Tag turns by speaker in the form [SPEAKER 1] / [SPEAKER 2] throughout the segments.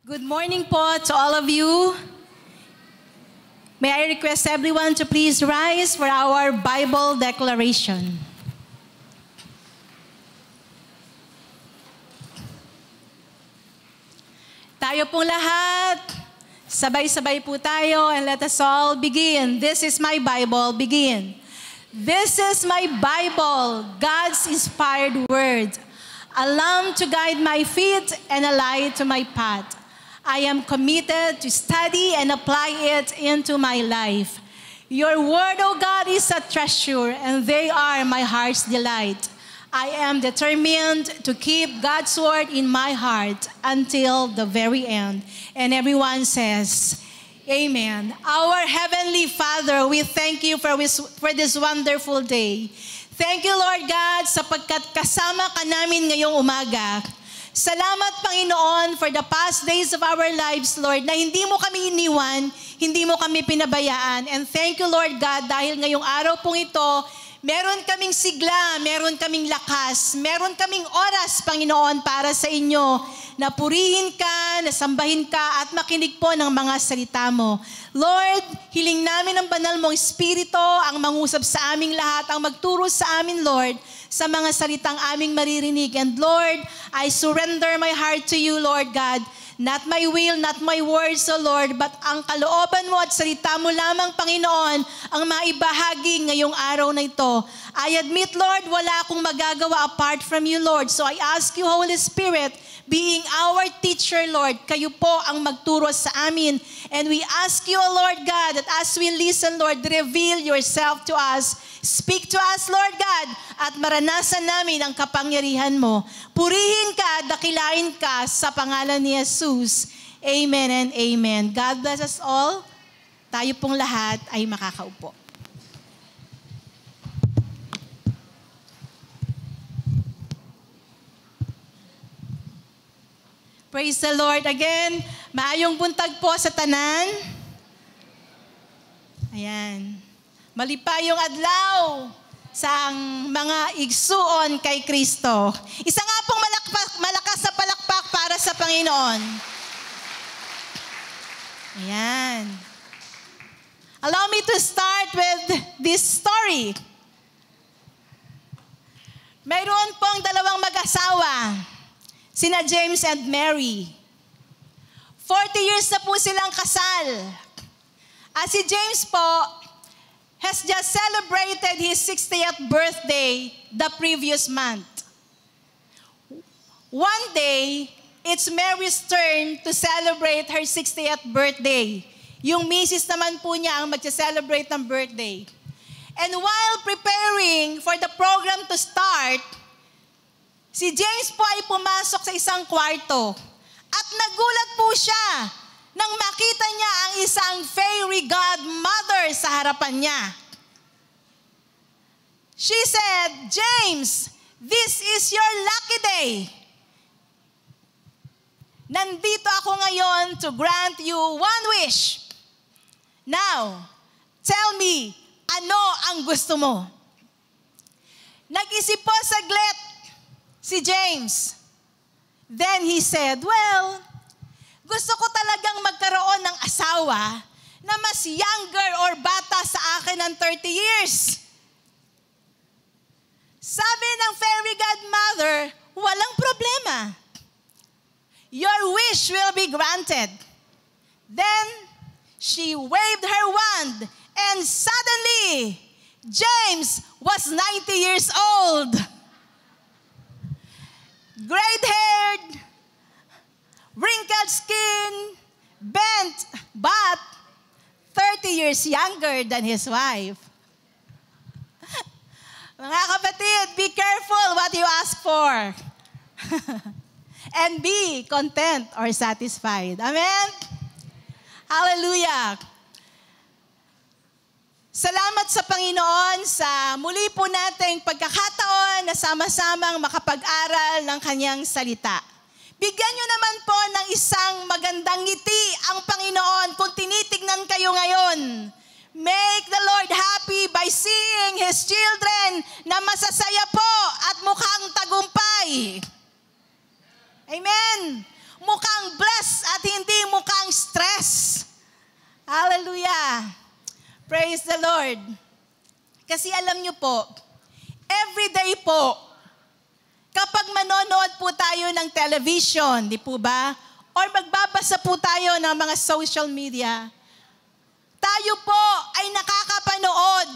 [SPEAKER 1] Good morning po to all of you. May I request everyone to please rise for our Bible declaration. Tayo pong lahat, sabay-sabay po tayo and let us all begin. This is my Bible, begin. This is my Bible, God's inspired word, a lamp to guide my feet and a light to my path. I am committed to study and apply it into my life. Your word, O God, is a treasure, and they are my heart's delight. I am determined to keep God's word in my heart until the very end. And everyone says, Amen. Our Heavenly Father, we thank you for this wonderful day. Thank you, Lord God, sapagkat kasama ka namin ngayong umaga. Salamat, Panginoon, for the past days of our lives, Lord, na hindi mo kami iniwan, hindi mo kami pinabayaan. And thank you, Lord God, dahil ngayong araw pong ito, meron kaming sigla, meron kaming lakas, meron kaming oras, Panginoon, para sa inyo, na purihin ka, na sambahin ka, at makinig po ng mga salita mo. Lord, hiling namin ang banal mong Espiritu, ang mangusap sa aming lahat, ang magturo sa amin, Lord, sa mga salitang aming maririnig. And Lord, I surrender my heart to you, Lord God. Not my will, not my words, O Lord, but ang kalooban mo at salita mo lamang, Panginoon, ang maibahagi ngayong araw na ito. I admit, Lord, wala akong magagawa apart from you, Lord. So I ask you, Holy Spirit, being our teacher, Lord, kayo po ang magturo sa amin. And we ask you, O Lord God, that as we listen, Lord, reveal yourself to us. Speak to us, Lord God, at maranasan namin ang kapangyarihan mo. Purihin ka, dakilain ka sa pangalan ni Jesus. Amen and amen. God bless us all. Tayo pong lahat ay makakaupo. Praise the Lord again. Maayong buntag po sa tanan. Ayan. Malipayong adlaw sa mga igsuon kay Kristo. Isa nga pong malakas na palakpak para sa Panginoon. Ayan. Allow me to start with this story. Mayroon pong dalawang mag-asawa, sina James and Mary. 40 years na po silang kasal. At si James po has just celebrated his 60th birthday the previous month. One day, it's Mary's turn to celebrate her 60th birthday. Yung misis naman po niya ang mag-celebrate ng birthday. And while preparing for the program to start, si James po ay pumasok sa isang kwarto at nagulat po siya nang makita niya ang isang fairy godmother sa harapan niya. She said, James, this is your lucky day. Nandito ako ngayon to grant you one wish. Now, tell me, ano ang gusto mo? Nag-isip po saglit si James. Then he said, well, gusto ko talagang magkaroon ng asawa na mas younger or bata sa akin ng 30 years. Sabi ng fairy godmother, walang problema. Your wish will be granted. Then, she waved her wand and suddenly, James was 90 years old. Gray-haired, wrinkled skin, bent, but 30 years younger than his wife. Mga kapatid, be careful what you ask for. And be content or satisfied. Amen? Hallelujah. Salamat sa Panginoon sa muli po nating pagkakataon na sama-samang makapag-aral ng kanyang salita. Bigyan nyo naman po ng isang magandang ngiti ang Panginoon kung tinitignan kayo ngayon. Make the Lord happy by seeing His children na masasaya po at mukhang tagumpay. Amen. Mukhang blessed at hindi Praise the Lord. Kasi alam niyo po, everyday po, kapag manonood po tayo ng television, di po ba? Or magbabasa po tayo ng mga social media, tayo po ay nakakapanood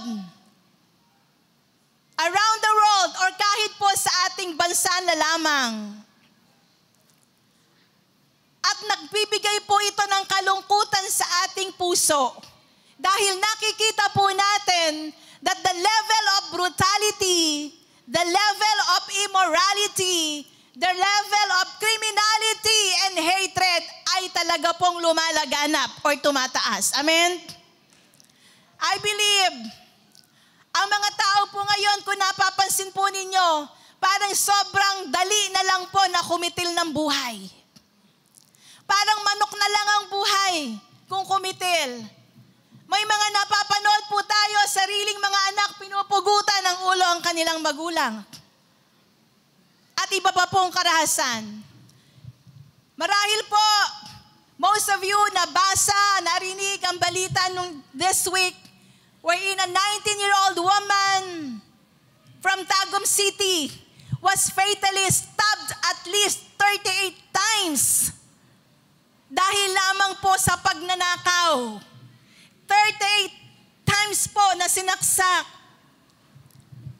[SPEAKER 1] around the world or kahit po sa ating bansa na lamang. At nagbibigay po ito ng kalungkutan sa ating puso. Dahil nakikita po natin that the level of brutality, the level of immorality, the level of criminality and hatred ay talaga pong lumalaganap or tumataas. Amen? I believe, ang mga tao po ngayon, kung napapansin po ninyo, parang sobrang dali na lang po na kumitil ng buhay. Parang manok na lang ang buhay kung kumitil. May mga napapanood po tayo, sariling mga anak, pinupugutan ng ulo ang kanilang magulang. At iba pa pong karahasan. Marahil po, most of you nabasa, narinig ang balita nung this week, wherein a 19-year-old woman from Tagum City was fatally stabbed at least 38 times dahil lamang po sa pagnanakaw. 38 times po na sinaksak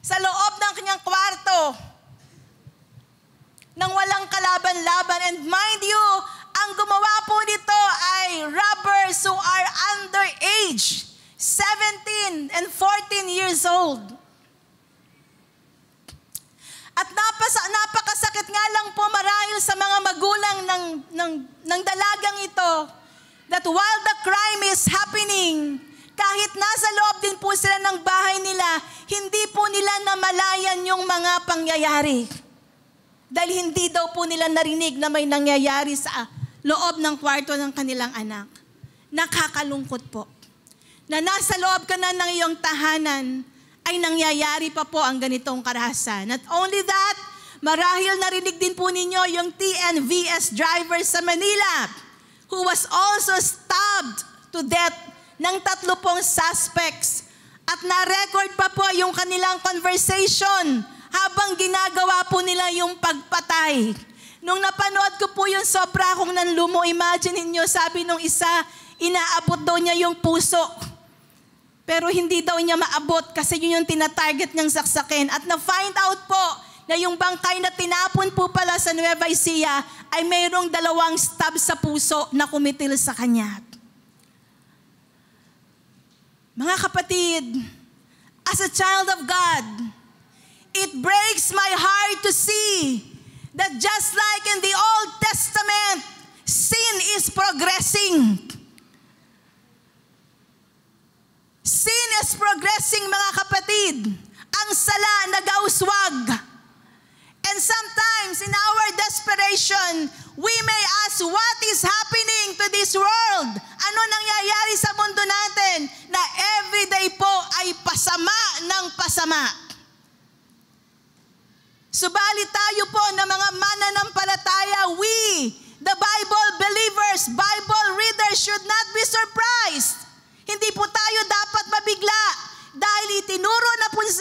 [SPEAKER 1] sa loob ng kanyang kwarto nang walang kalaban-laban. And mind you, ang gumawa po nito ay robbers who are underage, 17 and 14 years old. At napakasakit nga lang po marahil sa mga magulang ng dalagang ito, that while the crime is happening, kahit nasa loob din po sila ng bahay nila, hindi po nila namalayan yung mga pangyayari. Dahil hindi daw po nila narinig na may nangyayari sa loob ng kwarto ng kanilang anak. Nakakalungkot po. Na nasa loob ka na ng iyong tahanan, ay nangyayari pa po ang ganitong karahasan. Not only that, marahil narinig din po ninyo yung TNVS driver sa Manila, who was also stabbed to death ng 3 pong suspects. At na-record pa po yung kanilang conversation habang ginagawa po nila yung pagpatay. Nung napanood ko po yung sobra akong nanlumo, imagine niyo, sabi nung isa, inaabot daw niya yung puso. Pero hindi daw niya maabot kasi yun yung tinatarget niyang saksakin. At na-find out po na yung bangkay na tinapon po pala sa Nueva Ecija ay mayroong 2 stab sa puso na kumitil sa kanya. Mga kapatid, as a child of God, it breaks my heart to see that just like in the Old Testament, sin is progressing. Sin is progressing, mga kapatid. Ang sala nag-auswag. And sometimes in our desperation, we may ask, what is happening to this world? Ano nangyayari sa mundo natin na everyday po ay pasama ng pasama? Subalit tayo po na mga mananampalataya, we, the Bible believers, Bible readers, should not be surprised. Hindi po tayo dapat mabigla dahil itinuro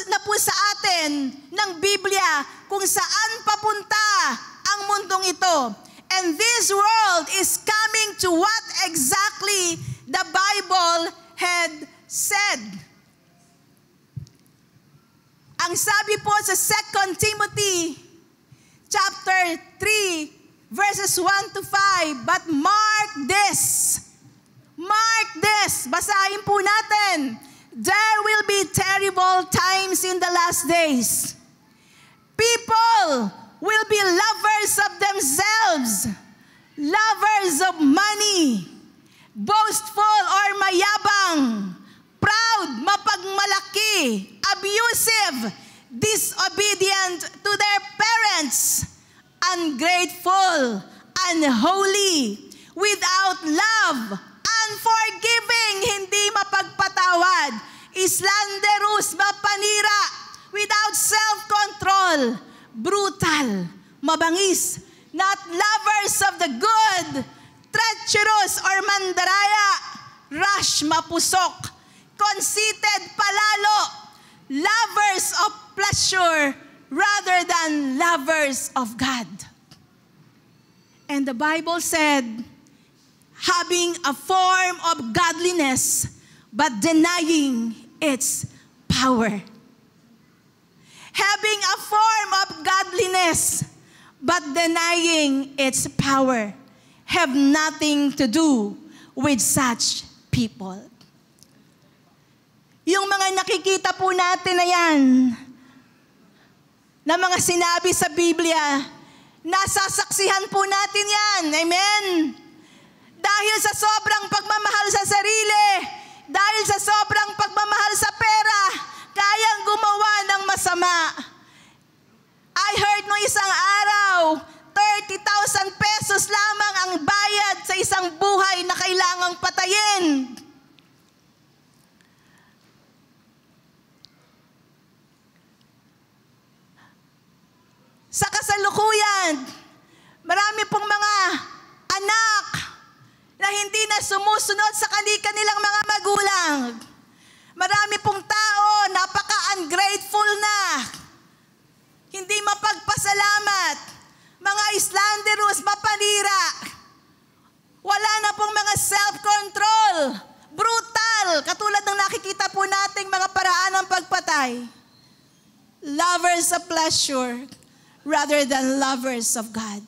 [SPEAKER 1] na po sa atin ng Biblia kung saan papunta ang mundong ito. And this world is coming to what exactly the Bible had said. Ang sabi po sa 2 Timothy chapter 3 verses 1 to 5, but mark this, basahin po natin, there will be terrible times in the last days. People will be lovers of themselves, lovers of money, boastful or mayabang, proud, mapagmalaki, abusive, disobedient to their parents, ungrateful, unholy, without love, unforgiving, hindi mapagpatawad, slanderous, mapanira, without self-control, brutal, mabangis, not lovers of the good, treacherous or mandaraya, rash, mapusok, conceited palalo, lovers of pleasure rather than lovers of God. And the Bible said, having a form of godliness, but denying its power. Having a form of godliness, but denying its power, have nothing to do with such people. Yung mga nakikita po natin na yan, na mga sinabi sa Biblia, nasasaksihan po natin yan. Amen? Dahil sa sobrang pagmamahal sa sarili, dahil sa sobrang pagmamahal sa pera, kayang gumawa ng masama. I heard no isang araw, 30,000 pesos lamang ang bayad sa isang buhay na kailangang patayin. Sa kasalukuyan, marami pong mga anak na hindi na sumusunod sa kanilang mga magulang. Marami pong tao, napaka-ungrateful na. Hindi mapagpasalamat. Mga slanderous, mapanira. Wala na pong mga self-control. Brutal. Katulad ng nakikita po nating mga paraan ng pagpatay. Lovers of pleasure rather than lovers of God.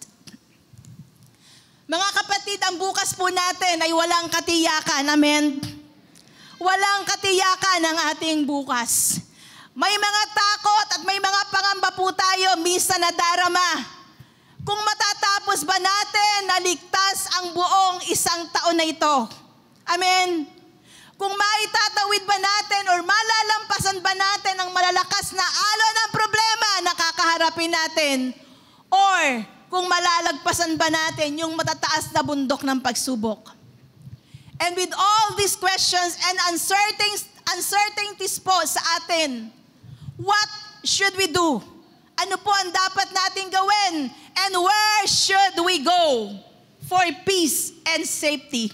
[SPEAKER 1] Mga kapatid, ang bukas po natin ay walang katiyakan. Amen? Walang katiyakan ang ating bukas. May mga takot at may mga pangamba po tayo minsan na darama. Kung matatapos ba natin na ligtas ang buong isang taon na ito? Amen? Kung maitatawid ba natin or malalampasan ba natin ang malalakas na alon ng problema na kakaharapin natin? Or kung malalagpasan ba natin yung matataas na bundok ng pagsubok? And with all these questions and uncertainties po sa atin, what should we do? Ano po ang dapat nating gawin? And where should we go for peace and safety?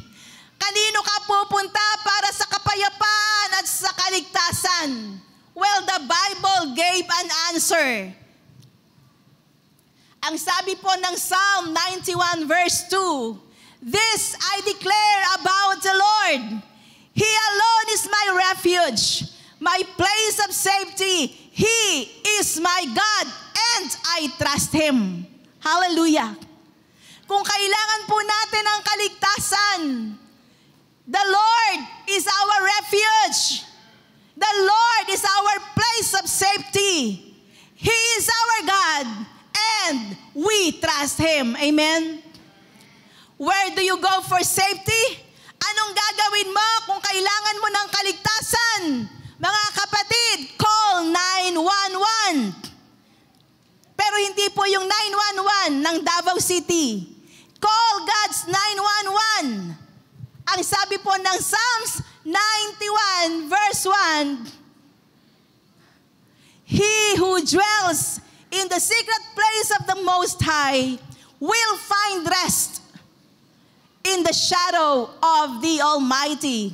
[SPEAKER 1] Kanino ka pupunta para sa kapayapaan at sa kaligtasan? Well, the Bible gave an answer. Ang sabi po ng Psalm 91 verse 2, "This I declare about the Lord. He alone is my refuge, my place of safety. He is my God, and I trust Him." Hallelujah. Kung kailangan po natin ang kaligtasan, the Lord is our refuge. The Lord is our place of safety. He is our God, and we trust Him. Amen? Where do you go for safety? Anong gagawin mo kung kailangan mo ng kaligtasan? Mga kapatid, call 911. Pero hindi po yung 911 ng Davao City. Call God's 911. Ang sabi po ng Psalms 91 verse 1, "He who dwells in the secret place of the Most High will find rest in the shadow of the Almighty.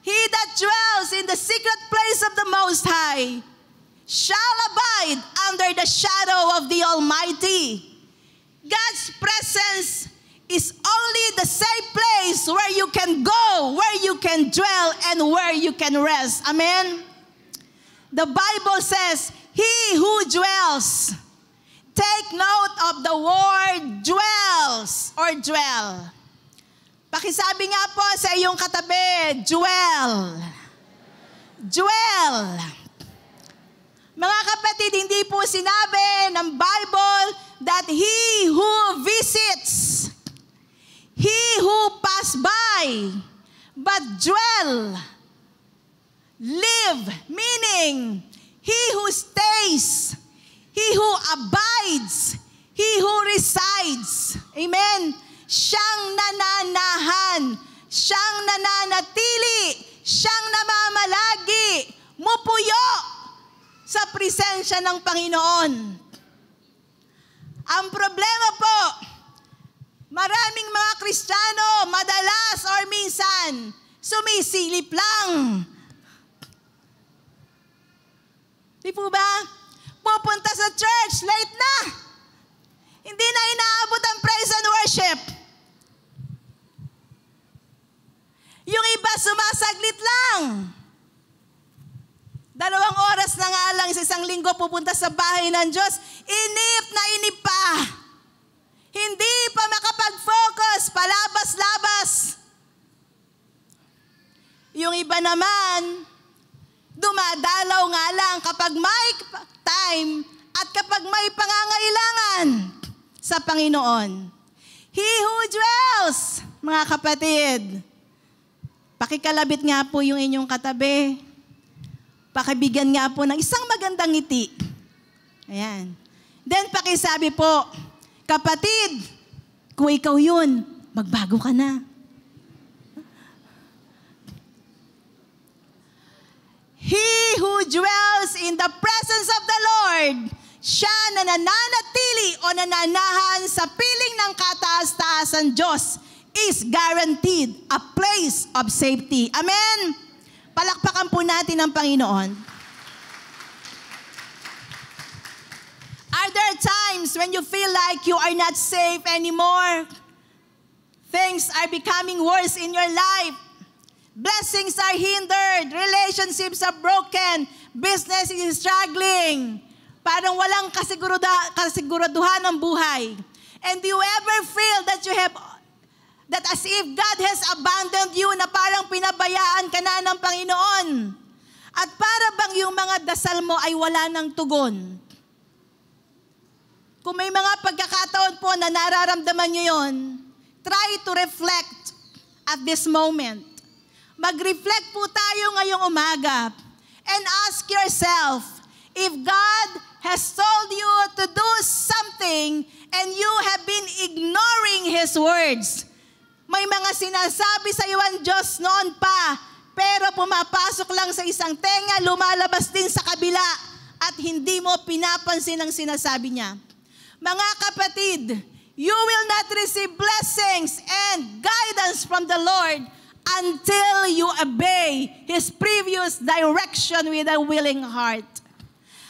[SPEAKER 1] He that dwells in the secret place of the Most High shall abide under the shadow of the Almighty." God's presence is only the safe place where you can go, where you can dwell, and where you can rest. Amen? The Bible says, "He who dwells." Take note of the word dwells or dwell. Pakisabi nga po sa iyong katabi, dwell. Dwell. Mga kapatid, hindi po sinabi ng Bible that he who visits, he who pass by, but dwell, live, meaning he who stays, he who abides, he who resides. Amen? Siyang nananahan, siyang nananatili, siyang namamalagi, mupuyo sa presensya ng Panginoon. Ang problema po, maraming mga Kristiyano, madalas or minsan, sumisilip lang. lang. 2 oras na nga lang sa isang linggo pupunta sa bahay ng Diyos. Inip na inip pa. Hindi pa makapag-focus, palabas-labas. Yung iba naman, dumadalaw nga lang kapag may time at kapag may pangangailangan sa Panginoon. He who dwells, mga kapatid, pakikalabit nga po yung inyong katabi. Pakibigyan nga po ng isang magandang ngiti. Ayan. Then pakisabi po, kapatid, kung ikaw yun, magbago ka na. He who dwells in the presence of the Lord, siya na nananatili o nananahan sa piling ng kataas-taasan Diyos is guaranteed a place of safety. Amen? Palakpakan po natin ang Panginoon. Are there times when you feel like you are not safe anymore? Things are becoming worse in your life. Blessings are hindered. Relationships are broken. Business is struggling. Parang walang kasiguraduhan ng buhay. And do you ever feel that that as if God has abandoned you, na parang pinabayaan ka na ng Panginoon? At para bang yung mga dasal mo ay wala ng tugon? Kung may mga pagkakataon po na nararamdaman nyo yun, try to reflect at this moment. Mag-reflect po tayo ngayong umaga and ask yourself, if God has told you to do something and you have been ignoring His words, may mga sinasabi sa iyo ang Diyos noon pa, pero pumapasok lang sa isang tenga, lumalabas din sa kabila, at hindi mo pinapansin ang sinasabi niya. Mga kapatid, you will not receive blessings and guidance from the Lord until you obey His previous direction with a willing heart.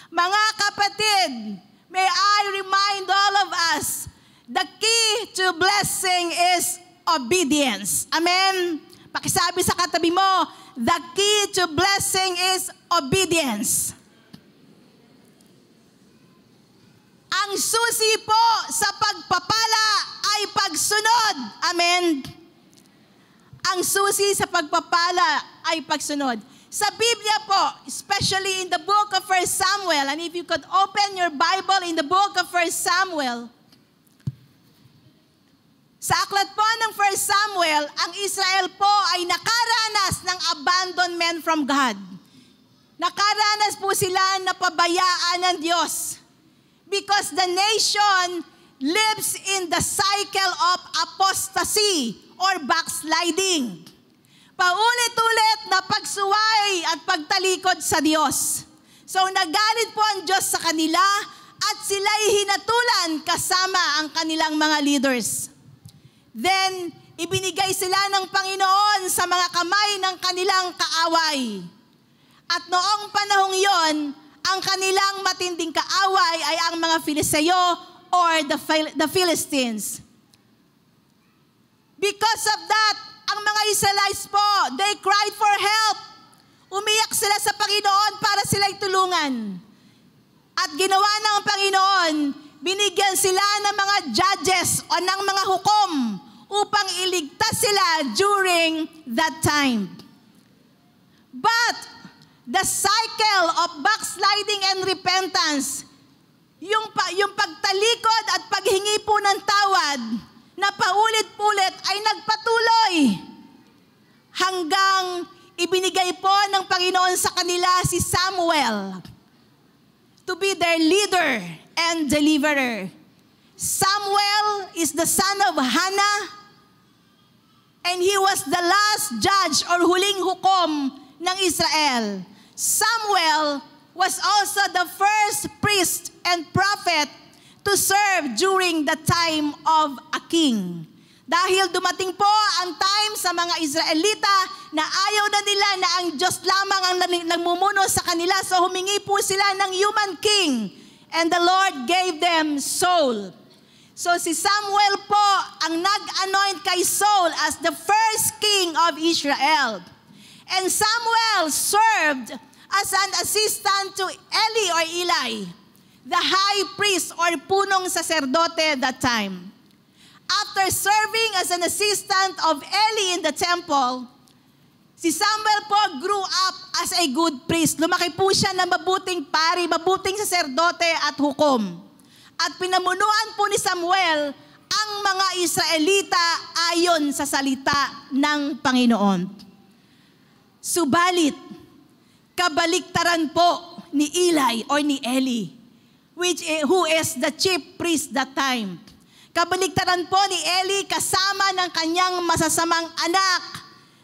[SPEAKER 1] Mga kapatid, may I remind all of us, the key to blessing is obedience. Amen? Pakisabi sa katabi mo, the key to blessing is obedience. Ang susi po sa pagpapala ay pagsunod. Amen? Ang susi sa pagpapala ay pagsunod. Sa Biblia po, especially in the book of 1 Samuel, and if you could open your Bible in the book of 1 Samuel, sa aklat po ng 1 Samuel, ang Israel po ay nakaranas ng abandonment from God. Nakaranas po sila na pabayaan ng Diyos. Because the nation lives in the cycle of apostasy or backsliding. Paulit-ulit na pagsuway at pagtalikod sa Diyos. So nagalit po ang Diyos sa kanila at sila'y hinatulan kasama ang kanilang mga leaders. Then, ibinigay sila ng Panginoon sa mga kamay ng kanilang kaaway. At noong panahong yon, ang kanilang matinding kaaway ay ang mga Filisteo or the Philistines. Because of that, ang mga Israelites po, they cried for help. Umiyak sila sa Panginoon para sila'y tulungan. At ginawa ng Panginoon, binigyan sila ng mga judges o ng mga hukom upang iligtas sila during that time. But the cycle of backsliding and repentance, yung pagtalikod at paghingi po ng tawad na paulit-ulit ay nagpatuloy hanggang ibinigay po ng Panginoon sa kanila si Samuel to be their leader and deliverer. Samuel is the son of Hannah, and he was the last judge or huling hukom ng Israel. Samuel was also the first priest and prophet to serve during the time of a king. Dahil dumating po ang time sa mga Israelita na ayaw na nila na ang Diyos lamang ang nagmumuno sa kanila, so humingi po sila ng human king, and the Lord gave them Saul. So si Samuel po ang nag-anoint kay Saul as the first king of Israel. And Samuel served as an assistant to Eli, the high priest or punong saserdote at that time. After serving as an assistant of Eli in the temple, si Samuel po grew up as a good priest. Lumaki po siya na mabuting pari, mabuting saserdote at hukom. At pinamunuan po ni Samuel ang mga Israelita ayon sa salita ng Panginoon. Subalit, kabaliktaran po ni Eli or ni Eli, who is the chief priest that time. Kabaliktaran po ni Eli kasama ng kanyang masasamang anak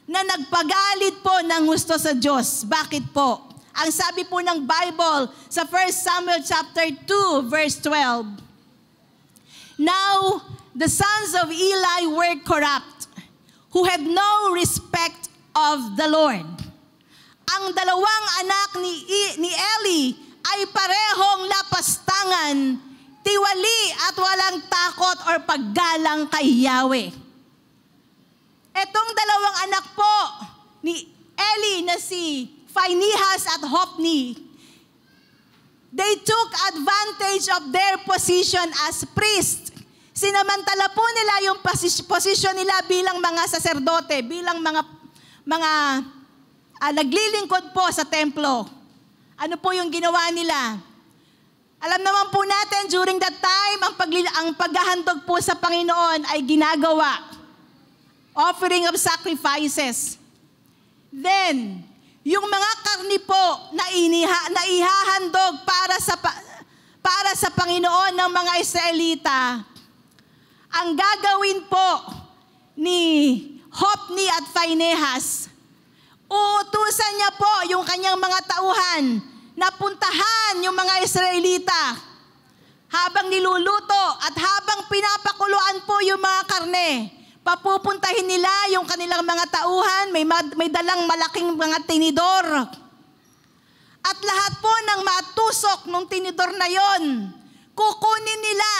[SPEAKER 1] na nagpagalit po ng gusto sa Diyos. Bakit po? Ang sabi po ng Bible sa 1 Samuel chapter 2 verse 12. Now, the sons of Eli were corrupt, who had no respect of the Lord. Ang dalawang anak ni Eli ay parehong lapastangan, tiwali at walang takot or paggalang kay Yahweh. Etong dalawang anak po ni Eli na si Phinehas at Hophni, they took advantage of their position as priest. Sinamantala po nila yung posisyon nila bilang mga saserdote, bilang mga naglilingkod po sa templo. Ano po yung ginawa nila? Alam naman po natin, during that time, ang paghahandog po sa Panginoon ay ginagawa. Offering of sacrifices. Then, yung mga karni po na ihahandog para sa Panginoon ng mga Israelita, ang gagawin po ni Hophni at Phinehas, uutusan niya po yung kanyang mga tauhan na puntahan yung mga Israelita habang niluluto at habang pinapakuluan po yung mga karne. Papupuntahin nila yung kanilang mga tauhan, may dalang malaking mga tinidor. At lahat po ng matusok ng tinidor na yon, kukunin nila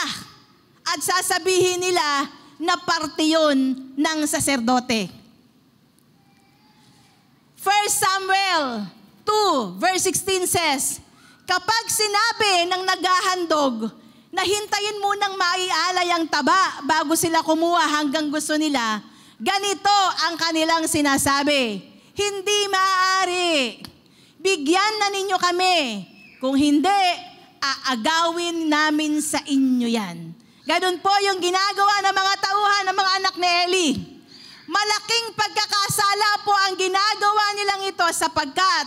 [SPEAKER 1] at sasabihin nila na parte yun ng saserdote. 1 Samuel 2 verse 16 says, kapag sinabi ng naghahandog na hintayin munang maialay ang taba bago sila kumuha hanggang gusto nila, ganito ang kanilang sinasabi, hindi maaari. Bigyan na ninyo kami. Kung hindi, aagawin namin sa inyo yan. Ganun po yung ginagawa ng mga tauhan ng mga anak ni Eli. Malaking pagkakasala po ang ginagawa nilang ito sapagkat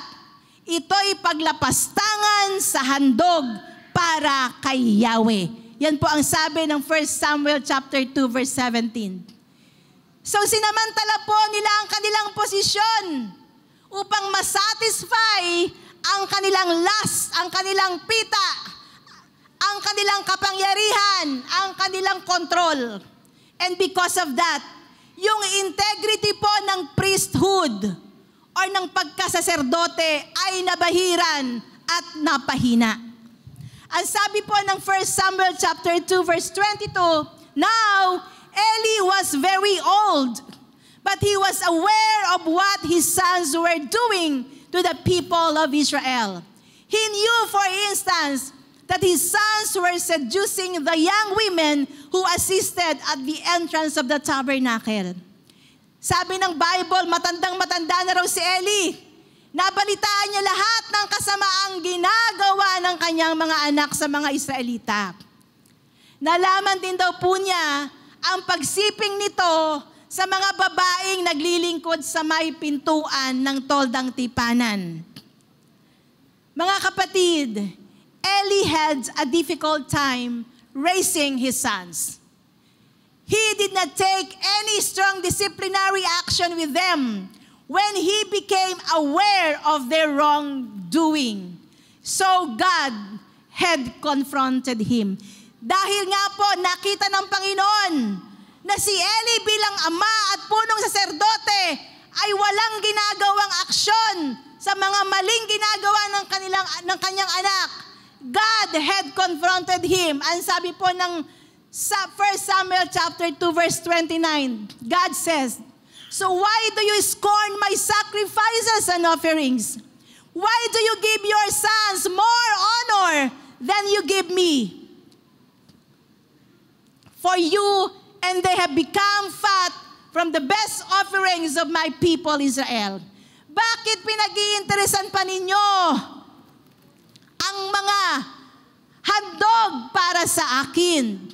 [SPEAKER 1] ito'y paglapastangan sa handog para kay Yahweh. Yan po ang sabi ng 1 Samuel chapter 2 verse 17. So sinamantala po nila ang kanilang posisyon upang masatisfy ang kanilang lust, ang kanilang pita, ang kanilang kapangyarihan, ang kanilang control. And because of that, yung integrity po ng priesthood or ng pagkasaserdote ay nabahiran at napahina. Ang sabi po ng 1 Samuel chapter 2 verse 22, now Eli was very old, but he was aware of what his sons were doing to the people of Israel. He knew, for instance, that his sons were seducing the young women who assisted at the entrance of the tabernacle. Sabi ng Bible, matandang-matanda na raw si Eli. Nabalitaan niya lahat ng kasamaang ginagawa ng kanyang mga anak sa mga Israelita. Nalaman din daw po niya ang pagsiping nito sa mga babaeng naglilingkod sa may pintuan ng toldang tipanan. Mga kapatid, Eli had a difficult time raising his sons. He did not take any strong disciplinary action with them when he became aware of their wrongdoing. So God had confronted him. Dahil nga po nakita ng Panginoon na si Eli bilang ama at punong saserdote ay walang ginagawang aksyon sa mga maling ginagawa ng kanyang anak. God had confronted him. Ang sabi po ng 1 Samuel chapter 2 verse 29, God says, So why do you scorn my sacrifices and offerings? Why do you give your sons more honor than you give me? For you and they have become fat from the best offerings of my people Israel. Bakit pinag-iinteresan pa ninyo ang mga handog para sa akin?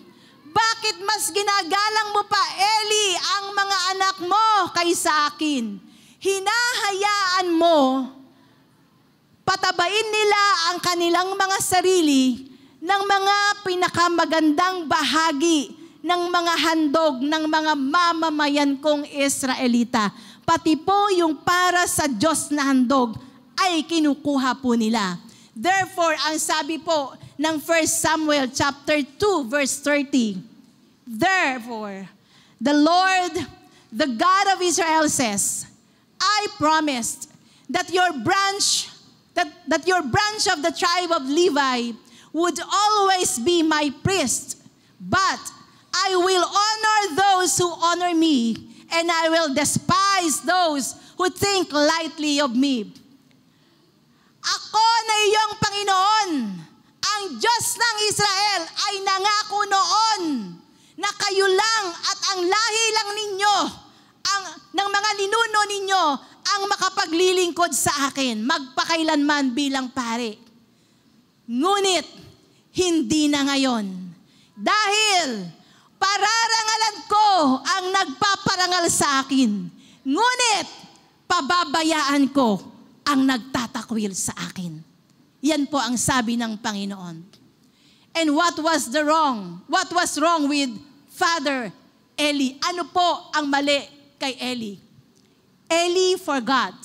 [SPEAKER 1] Bakit mas ginagalang mo pa, Eli, ang mga anak mo kaysa akin? Hinahayaan mo patabain nila ang kanilang mga sarili ng mga pinakamagandang bahagi ng mga handog ng mga mamamayan kong Israelita. Pati po yung para sa Diyos na handog ay kinukuha po nila. Therefore, ang sabi po ng 1 Samuel chapter 2 verse 30, therefore, the Lord, the God of Israel says, I promised that your branch of the tribe of Levi would always be my priest, but I will honor those who honor me, and I will despise those who think lightly of me. Ako na iyong Panginoon, ang Diyos ng Israel ay nangako noon na kayo lang at ang lahi lang ninyo, ng mga ninuno ninyo, ang makapaglilingkod sa akin, magpakailanman bilang pare. Ngunit, hindi na ngayon. Dahil, pararangalan ko ang nagpaparangal sa akin. Ngunit, pababayaan ko ang nagtatakwil sa akin. Yan po ang sabi ng Panginoon. And what was wrong? What was wrong with Father Eli? Ano po ang mali kay Eli? Eli forgot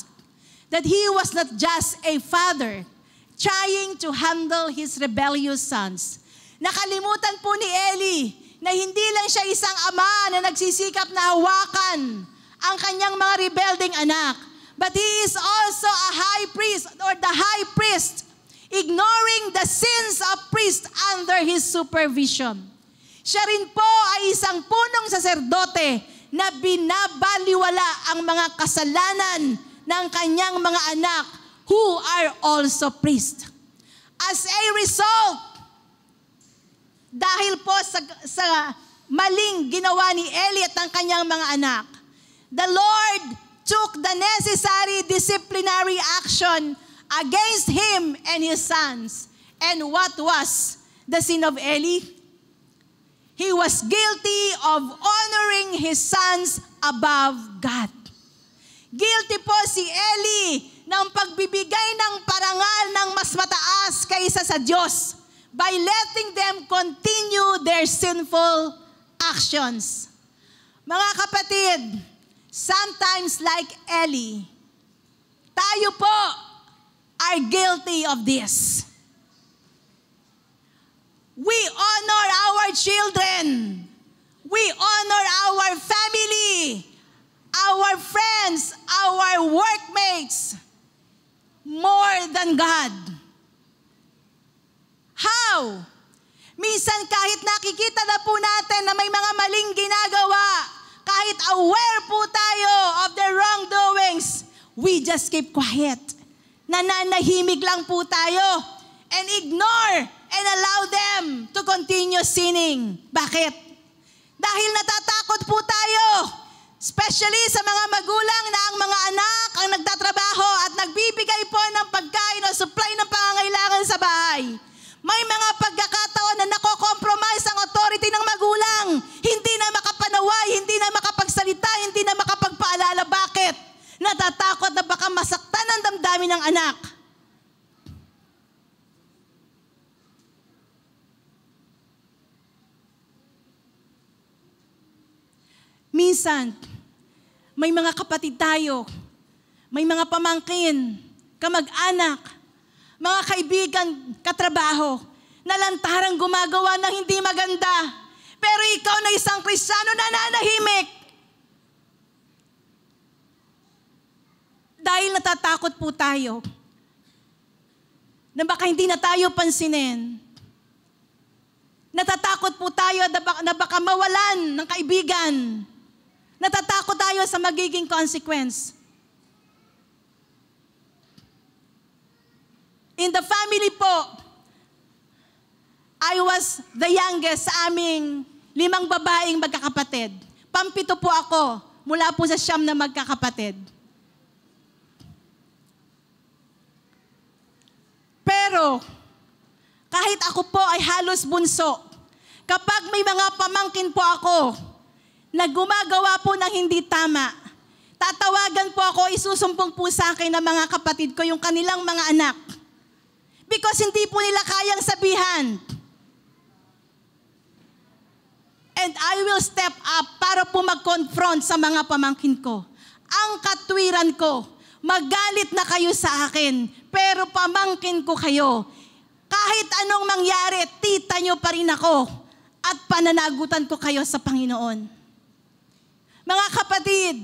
[SPEAKER 1] that he was not just a father trying to handle his rebellious sons. Nakalimutan po ni Eli na hindi lang siya isang ama na nagsisikap na hawakan ang kanyang mga rebelding anak, but he is also a high priest or the high priest, ignoring the sins of priests under his supervision. Siya rin po ay isang punong saserdote na binabaliwala ang mga kasalanan ng kanyang mga anak who are also priests. As a result, dahil po sa maling ginawa ni Eli at ang kanyang mga anak, the Lord took the necessary disciplinary action against him and his sons. And what was the sin of Eli? He was guilty of honoring his sons above God. Guilty po si Eli ng pagbibigay ng parangal ng mas mataas kaysa sa Diyos by letting them continue their sinful actions. Mga kapatid, sometimes like Eli, tayo po are guilty of this. We honor our children. We honor our family, our friends, our workmates, more than God. How? Minsan kahit nakikita na po natin na may mga maling ginagawa, kahit aware po tayo of their wrongdoings, we just keep quiet. Nananahimik lang po tayo and ignore and allow them to continue sinning. Bakit? Dahil natatakot po tayo, especially sa mga magulang na ang mga anak ang nagtatrabaho at nagbibigay po ng pagkain o supply ng pangangailangan sa bahay. May mga pagkakataon na nako-compromise ang authority ng magulang. Hindi na makapanaway, hindi na makapagsalita, hindi na makapagpaalala. Bakit? Natatakot na baka masaktan ang damdamin ng anak. Minsan, may mga kapatid tayo, may mga pamangkin, kamag-anak, mga kaibigan, katrabaho, na lantarang gumagawa ng hindi maganda. Pero ikaw na isang Kristiyano nananahimik. Dahil natatakot po tayo na baka hindi na tayo pansinin. Natatakot po tayo na baka mawalan ng kaibigan. Natatakot tayo sa magiging consequence. In the family po, I was the youngest sa aming 5 babaeng magkakapatid. Pampito po ako mula po sa 9 na magkakapatid. Pero, kahit ako po ay halos bunso, kapag may mga pamangkin po ako na gumagawa po ng hindi tama, tatawagan po ako, isusumbong po sa akin ng mga kapatid ko, yung kanilang mga anak. Because hindi po nila kayang sabihan. And I will step up para po mag-confront sa mga pamangkin ko. Ang katwiran ko, magalit na kayo sa akin, pero pamangkin ko kayo. Kahit anong mangyari, tita nyo pa rin ako at pananagutan ko kayo sa Panginoon. Mga kapatid,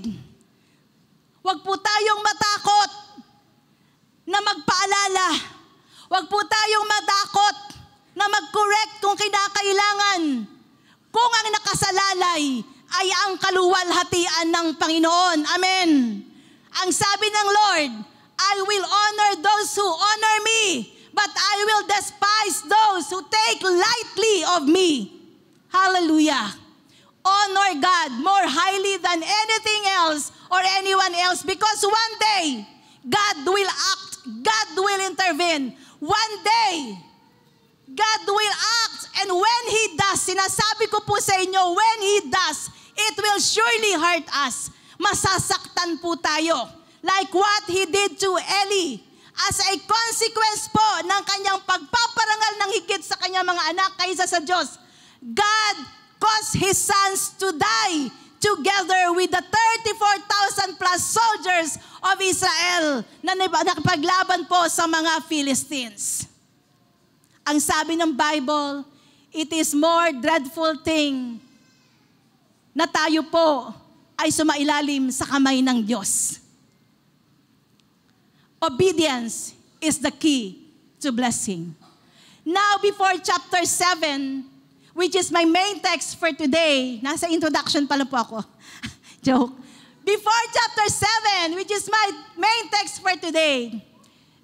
[SPEAKER 1] huwag po tayong matakot na magpaalala. Huwag po tayong matakot na mag-correct kung kinakailangan. Kung ang nakasalalay ay ang kaluwalhatian ng Panginoon. Amen. Ang sabi ng Lord, I will honor those who honor me, but I will despise those who take lightly of me. Hallelujah. Honor God more highly than anything else or anyone else, because one day, God will act, God will intervene. One day, God will act, and when He does, sinasabi ko po sa inyo, when He does, it will surely hurt us. Masasaktan po tayo. Like what He did to Eli. As a consequence po ng kanyang pagpaparangal ng higit sa kanyang mga anak kaysa sa Diyos, God caused His sons to die together with the 34,000 plus soldiers of Israel na nakapaglaban po sa mga Philistines. Ang sabi ng Bible, it is more dreadful thing na tayo po ay sumailalim sa kamay ng Diyos. Obedience is the key to blessing. Now, before chapter 7, which is my main text for today, nasa introduction pa lang po ako. Joke. Before chapter 7, which is my main text for today,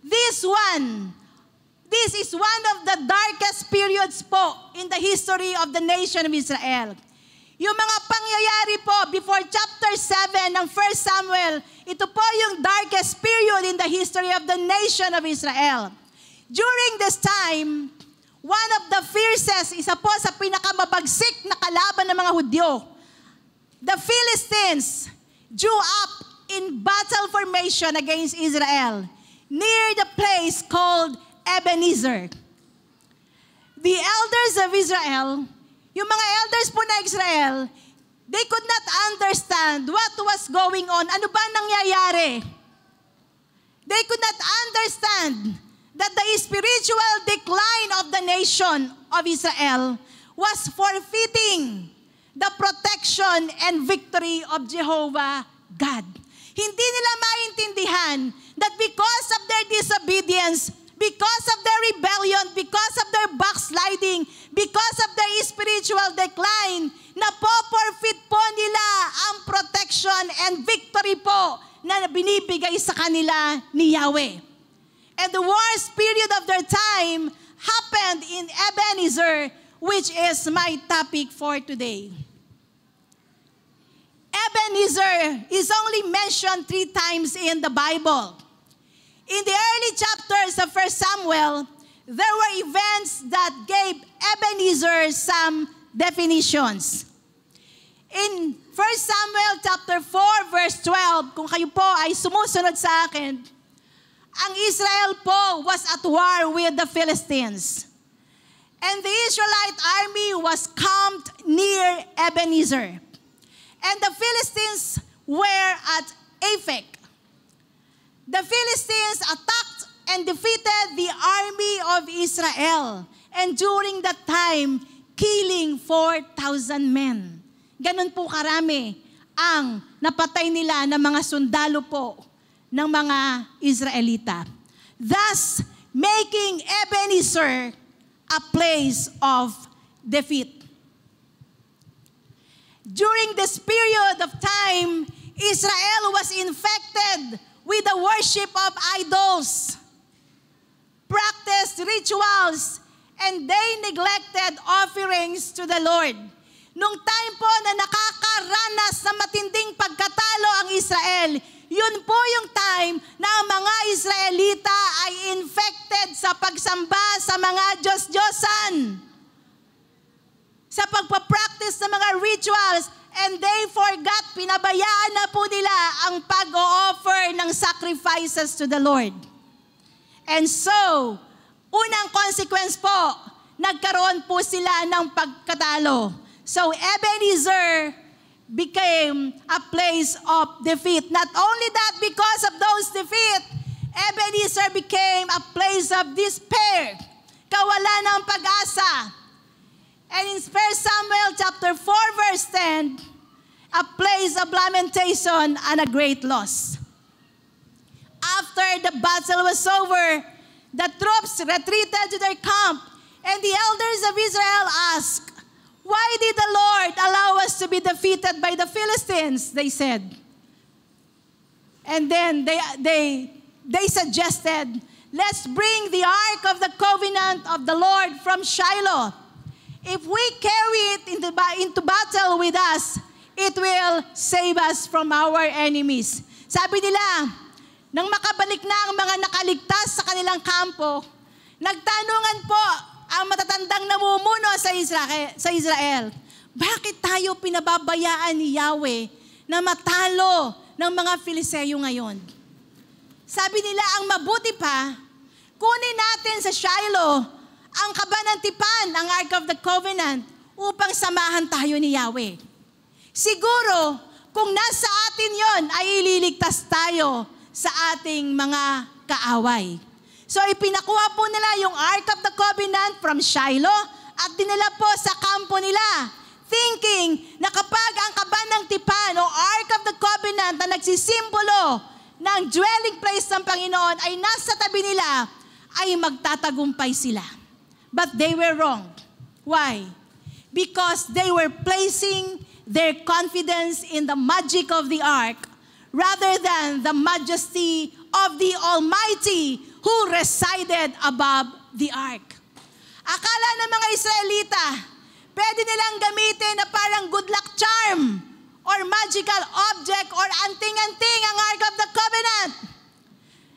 [SPEAKER 1] this is one of the darkest periods po in the history of the nation of Israel. Yung mga pangyayari po before chapter 7 ng 1 Samuel, ito po yung darkest period in the history of the nation of Israel. During this time, one of the fiercest, isa po sa pinakamabagsik na kalaban ng mga Hudyo, the Philistines drew up in battle formation against Israel near the place called Ebenezer. The elders of Israel, yung mga elders po na Israel, they could not understand what was going on. Ano ba nangyayari? They could not understand that the spiritual decline of the nation of Israel was forfeiting the protection and victory of Jehovah God. Hindi nila maintindihan that because of their disobedience, because of their rebellion, because of their backsliding, because of their spiritual decline, napoporfit po nila ang protection and victory po na binibigay sa kanila ni Yahweh. And the worst period of their time happened in Ebenezer, which is my topic for today. Ebenezer is only mentioned 3 times in the Bible. In the early chapters of 1 Samuel, there were events that gave Ebenezer some definitions. In 1 Samuel chapter 4 verse 12, kung kayo po ay sumusunod sa akin, ang Israel po was at war with the Philistines. And the Israelite army was camped near Ebenezer. And the Philistines were at Aphek. The Philistines attacked and defeated the army of Israel. And during that time, killing 4,000 men. Ganun po karami ang napatay nila ng mga sundalo po ng mga Israelita. Thus, making Ebenezer a place of defeat. during this period of time, Israel was infected with the worship of idols, practiced rituals, and they neglected offerings to the Lord. Nung time po na nakakaranas ng matinding pagkatalo ang Israel, yun po yung time na ang mga Israelita ay infected sa pagsamba sa mga Diyos-Diyosan, sa pagpapractice ng mga rituals, and they forgot, pinabayaan na po nila ang pag-o-offer ng sacrifices to the Lord. And so, unang consequence po, nagkaroon po sila ng pagkatalo. So Ebenezer became a place of defeat. Not only that, because of those defeat, Ebenezer became a place of despair. Kawalan ng pag-asa. And in 1 Samuel chapter 4 verse 10, a place of lamentation and a great loss. After the battle was over, the troops retreated to their camp, and the elders of Israel asked, "Why did the Lord allow us to be defeated by the Philistines?" they said. And then they suggested, "Let's bring the Ark of the Covenant of the Lord from Shiloh. If we carry it into battle with us, it will save us from our enemies." Sabi nila, nang makabalik na ang mga nakaligtas sa kanilang kampo, nagtanungan po ang matatandang namumuno sa Israel, bakit tayo pinababayaan ni Yahweh na matalo ng mga Filisteo ngayon? Sabi nila, ang mabuti pa, kunin natin sa Shiloh ang kabanantipan, ang Ark of the Covenant, upang samahan tayo ni Yahweh. Siguro, kung nasa atin yon, ay ililigtas tayo sa ating mga kaaway. So ipinakuha po nila yung Ark of the Covenant from Shiloh at dinala po sa kampo nila, thinking na kapag ang kabanantipan o Ark of the Covenant na nagsisimbolo ng dwelling place ng Panginoon ay nasa tabi nila, ay magtatagumpay sila. But they were wrong. Why? Because they were placing their confidence in the magic of the ark rather than the majesty of the Almighty who resided above the ark. Akala ng mga Israelita, pwede nilang gamitin na parang good luck charm or magical object or anting-anting ang Ark of the Covenant.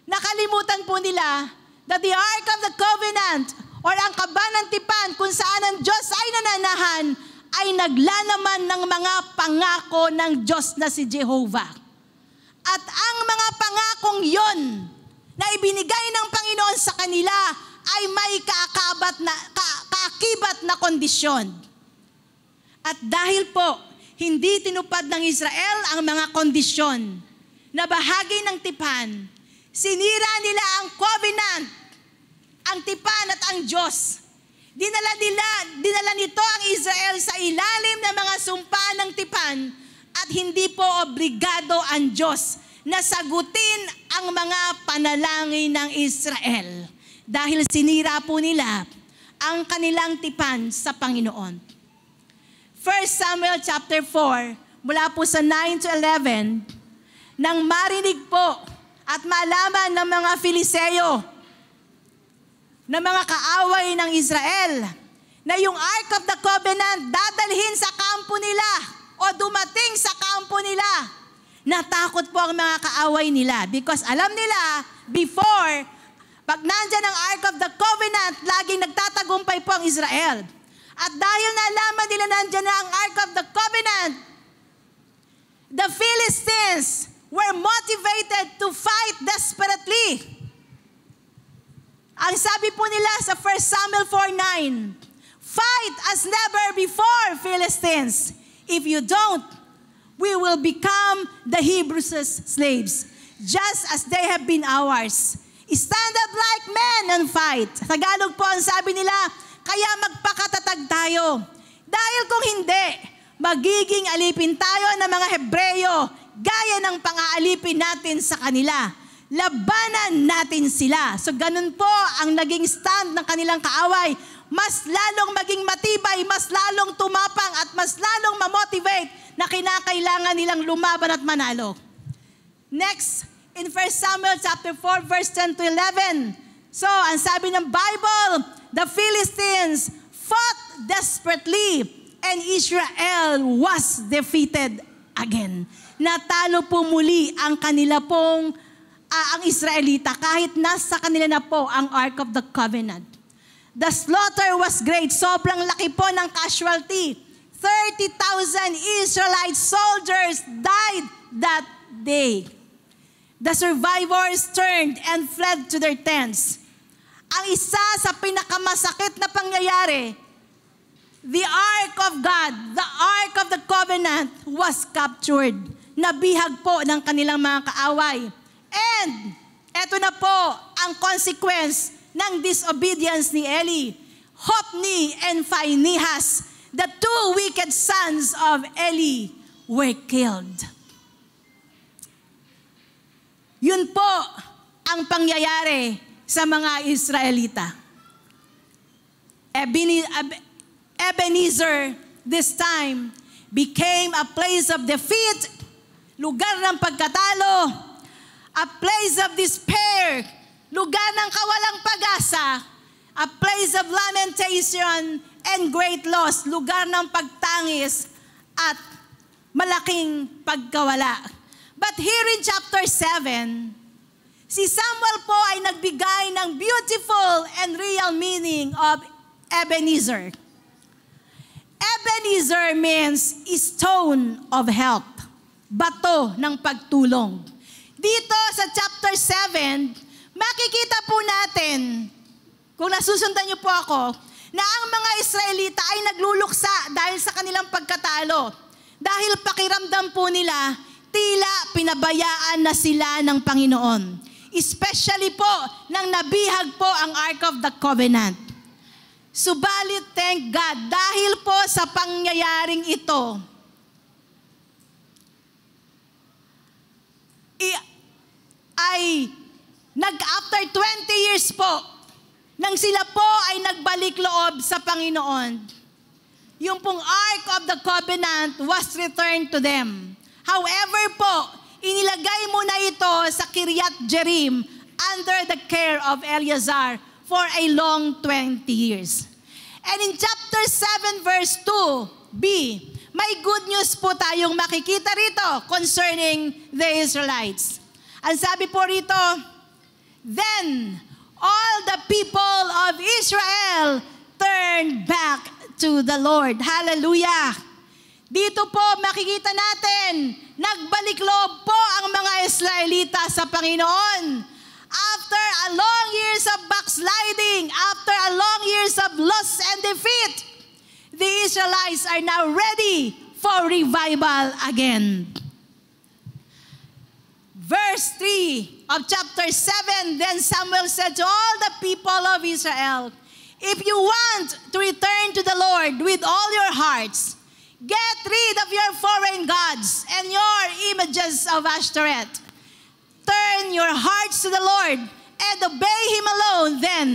[SPEAKER 1] Nakalimutan po nila that the Ark of the Covenant or ang kabanantipan kung saan ang Diyos ay nananahan ay naglalaman ng mga pangako ng Diyos na si Jehovah. At ang mga pangakong yon na ibinigay ng Panginoon sa kanila ay may kaakibat na kondisyon. At dahil po, hindi tinupad ng Israel ang mga kondisyon na bahagi ng tipan, sinira nila ang covenant, ang tipan at ang Diyos. Dinala nito ang Israel sa ilalim ng mga sumpa ng tipan at hindi po obligado ang Diyos na sagutin ang mga panalangin ng Israel dahil sinira po nila ang kanilang tipan sa Panginoon. 1 Samuel chapter 4, mula po sa 9 to 11, nang marinig po at malaman ng mga Filisteo, na mga kaaway ng Israel, na yung Ark of the Covenant dadalhin sa kampo nila o dumating sa kampo nila, natakot po ang mga kaaway nila because alam nila, before, pag nandyan ang Ark of the Covenant, laging nagtatagumpay po ang Israel. At dahil nalaman nila nandyan na ang Ark of the Covenant, the Philistines were motivated to fight desperately. Ang sabi po nila sa 1 Samuel 4:9, "Fight as never before, Philistines. If you don't, we will become the Hebrews' slaves, just as they have been ours. Stand up like men and fight." Sa Tagalog po ang sabi nila, kaya magpakatatag tayo. Dahil kung hindi, magiging alipin tayo ng mga Hebreyo gaya ng pang-aalipin natin sa kanila. Labanan natin sila. So ganun po ang naging stand ng kanilang kaaway. Mas lalong maging matibay, mas lalong tumapang at mas lalong mamotivate na kinakailangan nilang lumaban at manalo. Next, in 1 Samuel chapter 4, verse 10 to 11. So, ang sabi ng Bible, the Philistines fought desperately and Israel was defeated again. Natalo po muli ang kanila pong ang Israelita kahit nasa kanila na po ang Ark of the Covenant. The slaughter was great. Sobrang laki po ng casualty. 30,000 Israelite soldiers died that day. The survivors turned and fled to their tents. Ang isa sa pinakamasakit na pangyayari, the Ark of God, the Ark of the Covenant was captured. Nabihag po ng kanilang mga kaaway. And eto na po ang consequence ng disobedience ni Eli. Hophni and Phinehas, the two wicked sons of Eli, were killed. Yun po ang pangyayari sa mga Israelita. Ebenezer this time became a place of defeat, lugar ng pagkatalo, a place of despair, lugar ng kawalang pag-asa, a place of lamentation and great loss, lugar ng pagtangis at malaking pagkawala. But here in chapter 7, si Samuel po ay nagbigay ng beautiful and real meaning of Ebenezer. Ebenezer means stone of help, bato ng pagtulong. Dito sa chapter 7, makikita po natin, kung nasusundan niyo po ako, na ang mga Israelita ay nagluluksa dahil sa kanilang pagkatalo. Dahil pakiramdam po nila, tila pinabayaan na sila ng Panginoon. Especially po nang nabihag po ang Ark of the Covenant. Subalit, thank God, dahil po sa pangyayaring ito, after 20 years po, nang sila po ay nagbalik loob sa Panginoon, yung pong Ark of the Covenant was returned to them. However po, inilagay muna ito sa Kiryat Jearim under the care of Eleazar for a long 20 years. And in chapter 7 verse 2b, may good news po tayong makikita rito concerning the Israelites. Ang sabi po rito, then all the people of Israel turned back to the Lord. Hallelujah! Dito po makikita natin, nagbalik loob po ang mga Israelita sa Panginoon. After a long years of backsliding, after a long years of loss and defeat, the Israelites are now ready for revival again. Verse 3 of chapter 7, then Samuel said to all the people of Israel, if you want to return to the Lord with all your hearts, get rid of your foreign gods and your images of Ashtoreth. Turn your hearts to the Lord and obey Him alone, then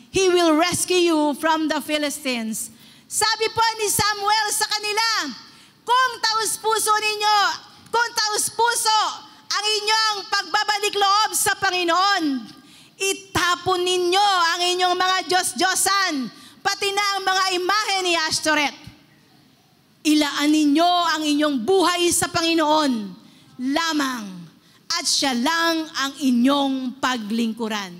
[SPEAKER 1] He will rescue you from the Philistines. Sabi po ni Samuel sa kanila, kung taus-puso ninyo, kung taus-puso ang inyong pagbabalik loob sa Panginoon, itapon ninyo ang inyong mga Diyos-Diyosan, pati na ang mga imahe ni Ashtoreth. Ilaan ninyo ang inyong buhay sa Panginoon lamang at Siya lang ang inyong paglingkuran.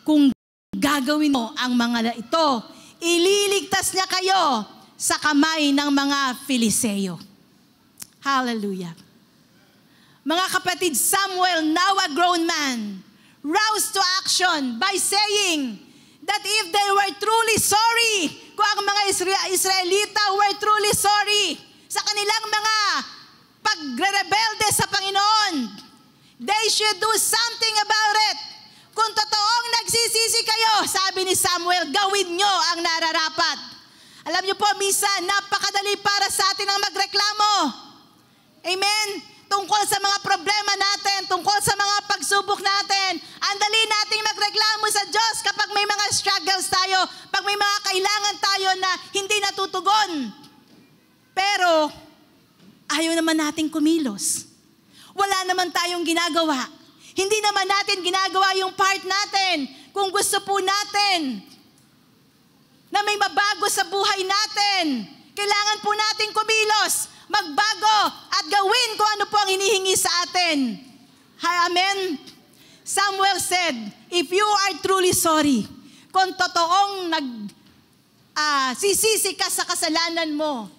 [SPEAKER 1] Kung gagawin mo ang mga ito, ililigtas niya kayo sa kamay ng mga Filiseo. Hallelujah. Mga kapatid, Samuel, now a grown man, roused to action by saying that if they were truly sorry, kung ang mga Israelita were truly sorry sa kanilang mga pagre-rebelde sa Panginoon, they should do something about it. Kung totoong nagsisisi kayo, sabi ni Samuel, gawin nyo ang nararapat. Alam nyo po, minsan, napakadali para sa atin ang magreklamo. Amen? Tungkol sa mga problema natin, tungkol sa mga pagsubok natin. Ang dali nating magreklamo sa Diyos kapag may mga struggles tayo, pag may mga kailangan tayo na hindi natutugon. Pero, ayaw naman nating kumilos. Wala naman tayong ginagawa. Hindi naman natin ginagawa yung part natin. Kung gusto po natin na may mabago sa buhay natin, kailangan po natin kumilos, magbago, at gawin kung ano po ang hinihingi sa atin. Amen? Samuel said, if you are truly sorry, kung totoong sisisi ka sa kasalanan mo,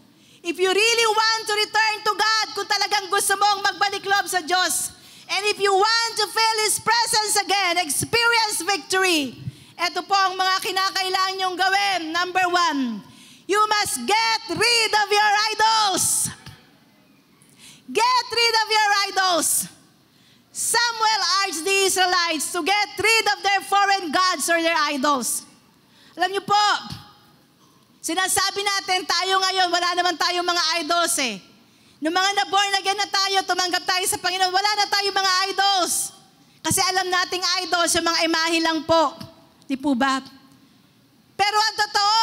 [SPEAKER 1] if you really want to return to God, kung talagang gusto mong magbalik loob sa Diyos, and if you want to feel His presence again, experience victory, ito po ang mga kinakailangan nyong gawin. Number 1, you must get rid of your idols. Get rid of your idols. Samuel urged the Israelites to get rid of their foreign gods or their idols. Alam niyo po, sinasabi natin tayo ngayon, wala naman tayong mga idols eh. Nung mga na-born again na tayo, tumanggap tayo sa Panginoon, wala na tayong mga idols. Kasi alam nating idols, yung mga imahe lang po. Di po ba? Pero ang totoo,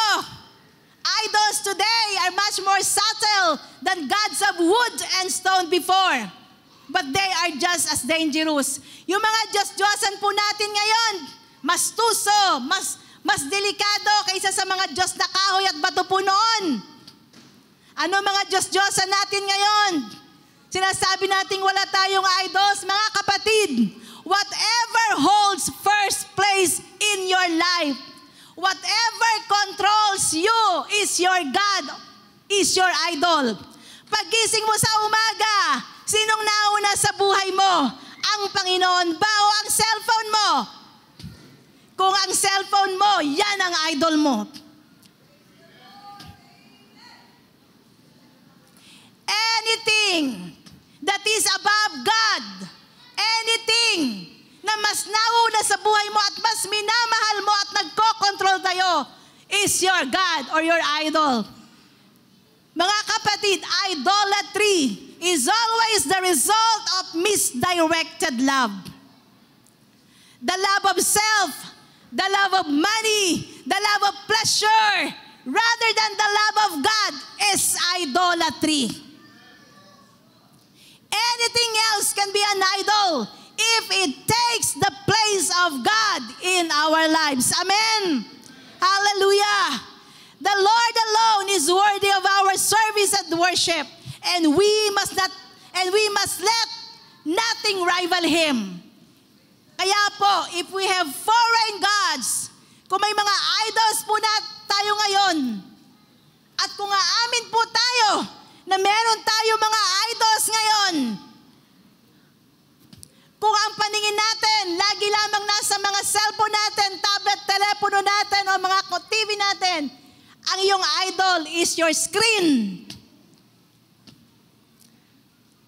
[SPEAKER 1] idols today are much more subtle than gods of wood and stone before. But they are just as dangerous. Yung mga Diyos-Diyosan po natin ngayon, mas tuso, mas delikado kaysa sa mga Diyos na kahoy at bato po noon. Ano mga Diyos-Diyosan natin ngayon? Sinasabi natin wala tayong idols. Mga kapatid, whatever holds first place in your life, whatever controls you is your God, is your idol. Pagising mo sa umaga, sinong nauna sa buhay mo? Ang Panginoon ba o ang cellphone mo? Kung ang cellphone mo, yan ang idol mo. Anything that is above God, anything na mas nauna sa buhay mo at mas minamahal mo at nagko-control tayo is your God or your idol. Mga kapatid, idolatry is always the result of misdirected love. The love of self, the love of money, the love of pleasure, rather than the love of God is idolatry. Anything else can be an idol if it takes the place of God in our lives. Amen. Hallelujah. The Lord alone is worthy of our service and worship, and we must let nothing rival Him. Kaya po, if we have foreign gods, kung may mga idols po na tayo ngayon, at kung aamin po tayo na meron tayo mga idols ngayon, kung ang paningin natin lagi lamang nasa mga cellphone natin, tablet, telepono natin, o mga TV natin, ang iyong idol is your screen.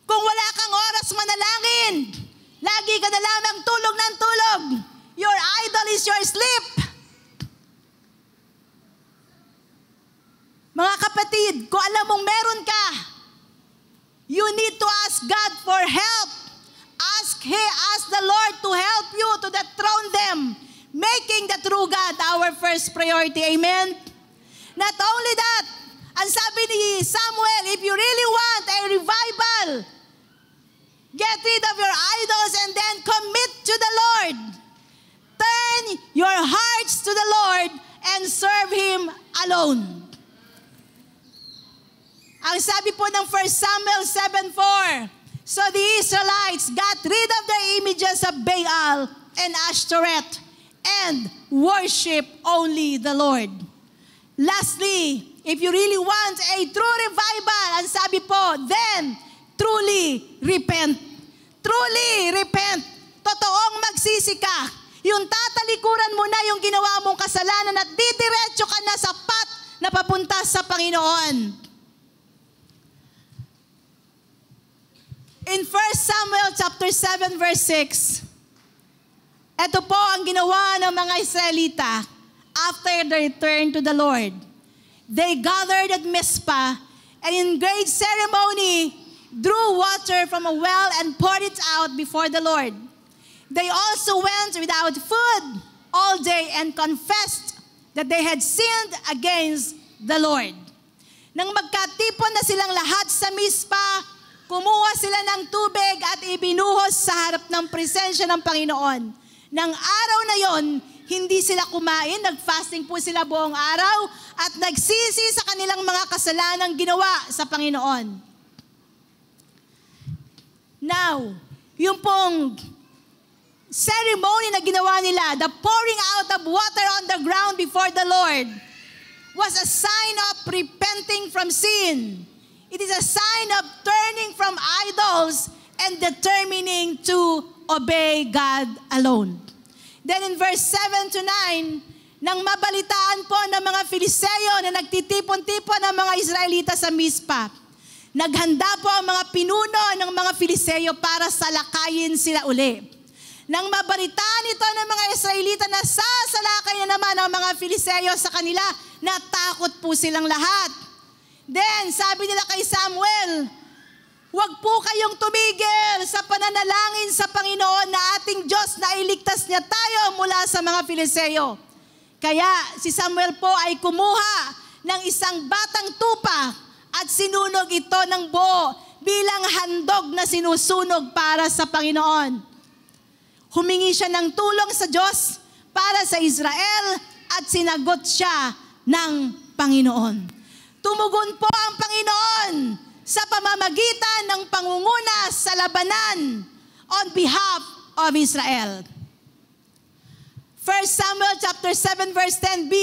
[SPEAKER 1] Kung wala kang oras manalangin, lagi ka na lamang tulog ng tulog, your idol is your sleep. Mga kapatid, kung alam mong meron ka, you need to ask God for help. Ask the Lord to help you to dethrone them, making the true God our first priority. Amen? Not only that, ang sabi ni Samuel, if you really want a revival, get rid of your idols and then commit to the Lord. Turn your hearts to the Lord and serve Him alone. Ang sabi po ng 1 Samuel 7:4, so the Israelites got rid of their images of Baal and Ashtoreth and worship only the Lord. Lastly, if you really want a true revival, ang sabi po, then truly repent. Truly repent. Totoong magsisi ka. Yung tatalikuran mo na yung ginawa mong kasalanan at didiretso ka na sa path na papunta sa Panginoon. In 1 Samuel chapter 7 verse 6, ito po ang ginawa ng mga Israelita after their return to the Lord. They gathered at Mizpah and in great ceremony drew water from a well and poured it out before the Lord. They also went without food all day and confessed that they had sinned against the Lord. Nang magkatipon na silang lahat sa Mispa, kumuha sila ng tubig at ibinuhos sa harap ng presensya ng Panginoon. Nang araw na yon, hindi sila kumain, nag-fasting po sila buong araw at nagsisi sa kanilang mga kasalanang ginawa sa Panginoon. Now, yung pong ceremony na ginawa nila, the pouring out of water on the ground before the Lord, was a sign of repenting from sin. It is a sign of turning from idols and determining to obey God alone. Then in verse 7 to 9, nang mabalitaan po ng mga Filiseo na nagtitipon-tipon ng mga Israelita sa Mispa, naghanda po ang mga pinuno ng mga Filiseo para salakayin sila uli. Nang mabalitaan ito ng mga Israelita na sasalakay na naman ang mga Filiseo sa kanila, natakot po silang lahat. Then, sabi nila kay Samuel, huwag po kayong tumigil sa pananalangin sa Panginoon na ating Diyos na iligtas niya tayo mula sa mga Filiseo. Kaya si Samuel po ay kumuha ng isang batang tupa at sinunog ito ng buo bilang handog na sinusunog para sa Panginoon. Humingi siya ng tulong sa Diyos para sa Israel at sinagot siya ng Panginoon. Tumugon po ang Panginoon sa pamamagitan ng pangunguna sa labanan on behalf of Israel. 1 Samuel chapter 7 verse 10b,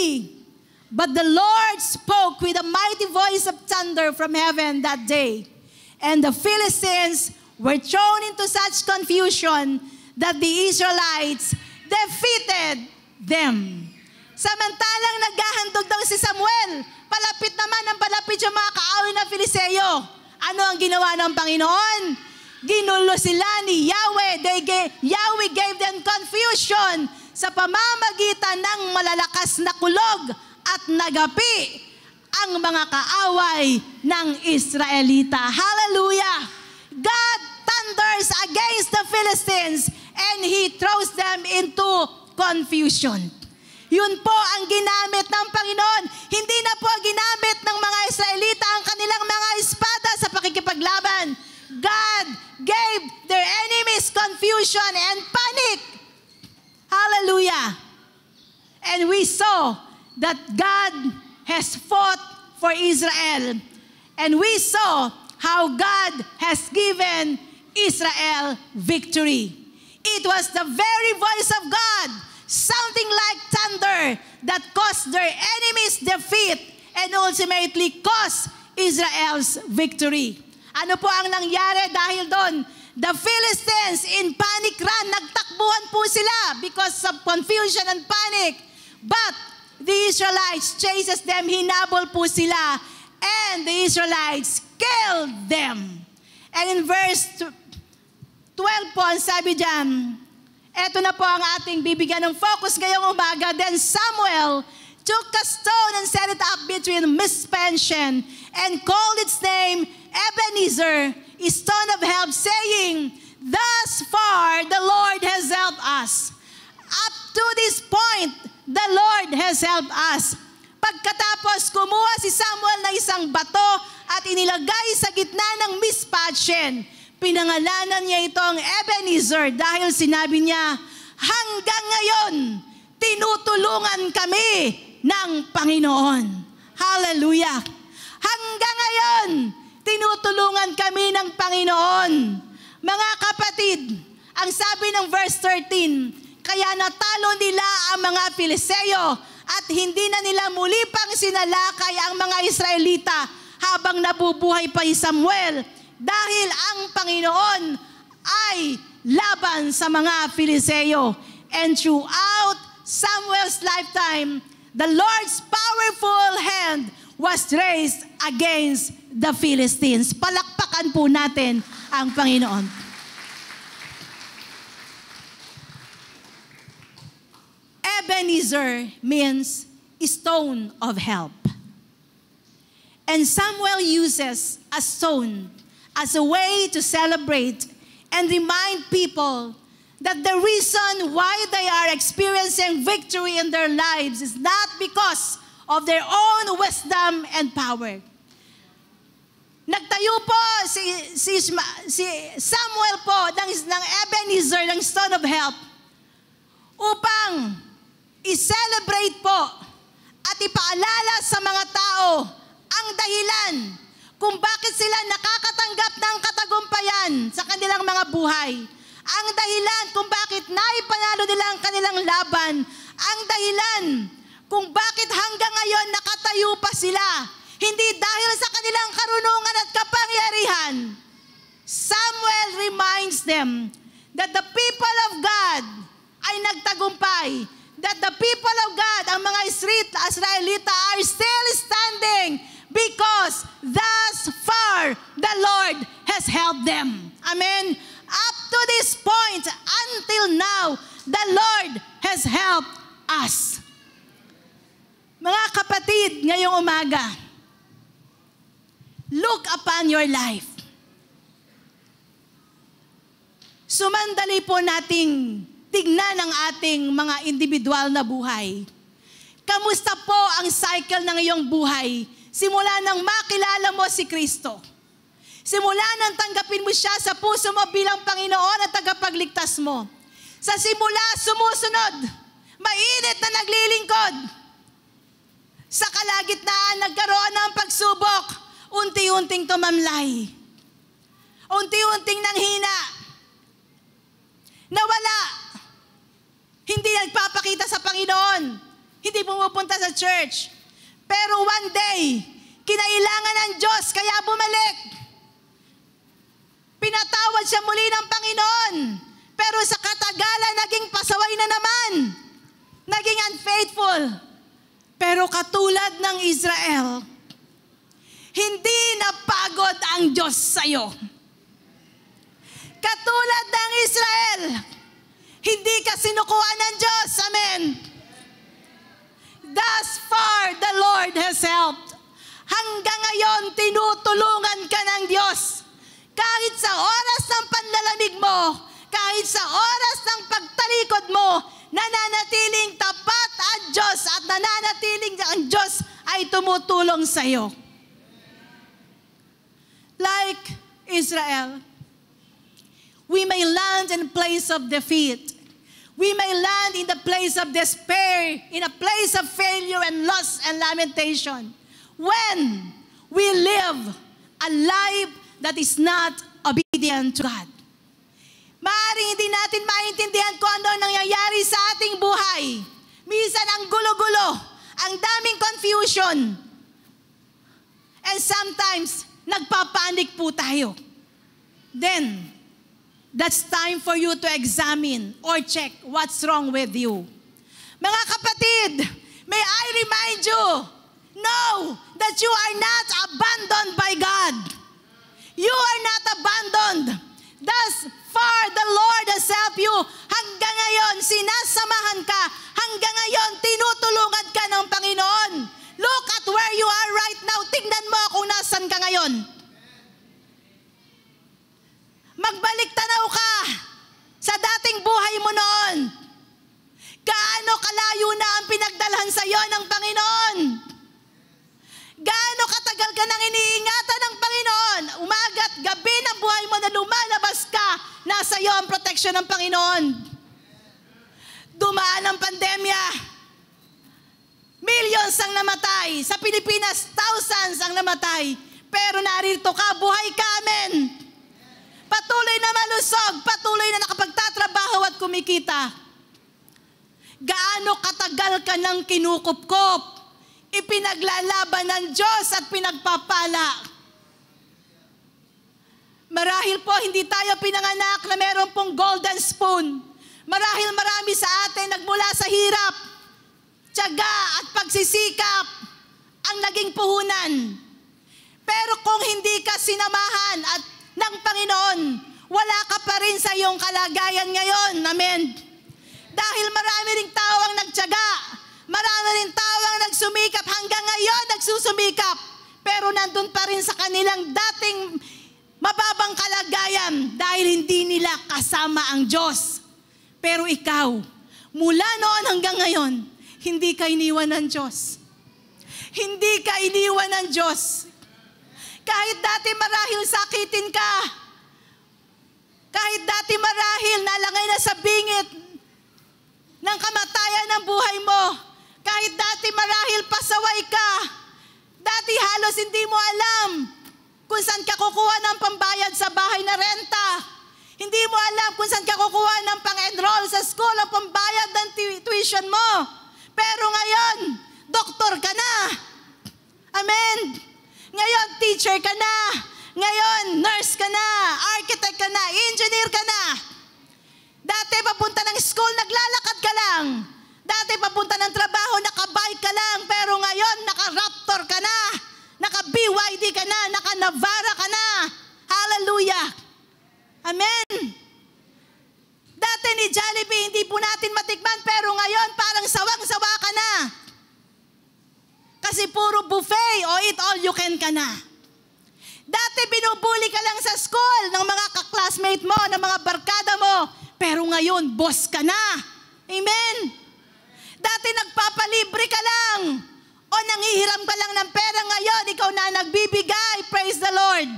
[SPEAKER 1] but the Lord spoke with a mighty voice of thunder from heaven that day, and the Philistines were thrown into such confusion that the Israelites defeated them. Samantalang naghahandog daw si Samuel, palapit naman ang palapit yung mga kaaway na Filiseo. Ano ang ginawa ng Panginoon? Ginulo sila ni Yahweh. Yahweh gave them confusion sa pamamagitan ng malalakas na kulog at nagapi ang mga kaaway ng Israelita. Hallelujah! God thunders against the Philistines and He throws them into confusion. Yun po ang ginamit ng Panginoon. Hindi na po ginamit ng mga Israelita ang kanilang mga espada sa pakikipaglaban. God gave their enemies confusion and panic. Hallelujah. And we saw that God has fought for Israel. And we saw how God has given Israel victory. It was the very voice of God, something like thunder, that caused their enemies defeat and ultimately caused Israel's victory. Ano po ang nangyari dahil doon? The Philistines in panic run, nagtakbuhan po sila because of confusion and panic. But the Israelites chases them, hinabol po sila, and the Israelites killed them. And in verse 12 po, ang sabi dyan, eto na po ang ating bibigyan ng focus ngayong umaga. Then Samuel took a stone and set it up between Mizpah and Shen, and called its name Ebenezer, a stone of help, saying, thus far the Lord has helped us. Up to this point, the Lord has helped us. Pagkatapos, kumuha si Samuel na isang bato at inilagay sa gitna ng Mizpah at Shen. Pinangalanan niya itong Ebenezer dahil sinabi niya, hanggang ngayon, tinutulungan kami ng Panginoon. Hallelujah! Hanggang ngayon, tinutulungan kami ng Panginoon. Mga kapatid, ang sabi ng verse 13, kaya natalo nila ang mga Filiseo at hindi na nila muli pang sinalakay ang mga Israelita habang nabubuhay pa si Samuel dahil ang Panginoon ay laban sa mga Filiseo. And throughout Samuel's lifetime, the Lord's powerful hand was raised against the Philistines. Palakpakan po natin ang Panginoon. Ebenezer means stone of help. And Samuel uses a stone as a way to celebrate and remind people that the reason why they are experiencing victory in their lives is not because of their own wisdom and power. Nagtayo po si Samuel po ng Ebenezer, ng Stone of Help, upang i-celebrate po at ipaalala sa mga tao ang dahilan kung bakit sila nakakatanggap ng katagumpayan sa kanilang mga buhay. Ang dahilan kung bakit naipanalo nila ang kanilang laban. Ang dahilan kung bakit hanggang ngayon nakatayo pa sila. Hindi dahil sa kanilang karunungan at kapangyarihan. Samuel reminds them that the people of God ay nagtagumpay. That the people of God, ang mga Israelita, are still standing because thus far the Lord has helped them. Amen. Up to this point, until now, the Lord has helped us. Mga kapatid, ngayong umaga, look upon your life. Sumandali po nating tignan ang ating mga individual na buhay. Kamusta po ang cycle ng iyong buhay? Simula nang makilala mo si Kristo. Simula nang tanggapin mo siya sa puso mo bilang Panginoon at tagapagligtas mo. Sa simula, sumusunod. Mainit na naglilingkod. Sa kalagitnaan, nagkaroon ng pagsubok. Unti-unting tumamlay. Unti-unting nanghina. Nawala. Hindi nagpapakita sa Panginoon. Hindi pumupunta sa church. Pero one day, kinailangan ng Diyos, kaya bumalik. Pinatawad siya muli ng Panginoon. Pero sa katagalan, naging pasaway na naman. Naging unfaithful. Pero katulad ng Israel, hindi napagod ang Diyos sa'yo. Katulad ng Israel, hindi ka sinukuha ng Diyos. Amen. Thus far, the Lord has helped. Hanggang ngayon, tinutulungan ka ng Diyos. Kahit sa oras ng panlalamig mo, kahit sa oras ng pagtalikod mo, nananatiling tapat ang Diyos at nananatiling ang Diyos ay tumutulong sa iyo. Like Israel, we may land in a place of defeat. We may land in the place of despair, in a place of failure and loss and lamentation. When we live a life that is not obedient to God. Maaaring hindi natin maintindihan kung ano ang nangyayari sa ating buhay. Minsan ang gulo-gulo, ang daming confusion. And sometimes, nagpapanik po tayo. Then, that's time for you to examine or check what's wrong with you. Mga kapatid, may I remind you, know that you are not abandoned by God. You are not abandoned. Thus far, the Lord has helped you. Hanggang ngayon, sinasamahan ka. Hanggang ngayon, tinutulungan ka ng Panginoon. Look at where you are right now. Tignan mo kung nasan ka ngayon. Magbalik tanaw ka sa dating buhay mo noon. Gaano kalayo na ang pinagdalhan sa iyo ng Panginoon? Gaano katagal ka nang iniingatan ng Panginoon? Umaga't gabi ng buhay mo na lumalabas ka, nasa iyo ang proteksyon ng Panginoon. Dumaan ang pandemya. Millions ang namatay. Sa Pilipinas, thousands ang namatay. Pero narito ka, buhay ka, amen. Patuloy na malusog, patuloy na nakapagtatrabaho at kumikita. Gaano katagal ka nang kinukupkop? Ipinaglalaban ng Diyos at pinagpapala. Marahil po hindi tayo pinanganak na meron pong golden spoon. Marahil marami sa atin nagmula sa hirap, tiyaga at pagsisikap ang naging puhunan. Pero kung hindi ka sinamahan at ng Panginoon, wala ka pa rin sa iyong kalagayan ngayon. Amen. Dahil marami ring tao ang nagtiyaga, marami ring tao ang nagsumikap, hanggang ngayon nagsusumikap, pero nandun pa rin sa kanilang dating mababang kalagayan dahil hindi nila kasama ang Diyos. Pero ikaw, mula noon hanggang ngayon, hindi ka iniwan ng Diyos. Hindi ka iniwan ng Diyos. Kahit dati marahil sakitin ka, kahit dati marahil nalangay na sa bingit ng kamatayan ng buhay mo, kahit dati marahil pasaway ka, dati halos hindi mo alam kung saan ka kukuha ng pambayad sa bahay na renta, hindi mo alam kung saan ka kukuha ng pang-enroll sa school o pambayad ng tuition mo. Pero ngayon, doktor ka na. Amen. Ngayon, teacher ka na. Ngayon, nurse ka na. Architect ka na. Engineer ka na. Dati papunta ng school, naglalakad ka lang. Dati papunta ng trabaho, nakabike ka lang. Pero ngayon, naka-Raptor ka na. Naka-BYD ka na. Naka-Navara ka na. Hallelujah. Amen. Dati ni Jollibee, hindi po natin matikman. Pero ngayon, parang sawang-sawa ka na. Kasi puro buffet o eat all you can ka na. Dati binubuli ka lang sa school ng mga kaklasmate mo, ng mga barkada mo. Pero ngayon, boss ka na. Amen. Dati nagpapalibre ka lang. O nanghihiram ka lang ng pera, ngayon, ikaw na nagbibigay. Praise the Lord.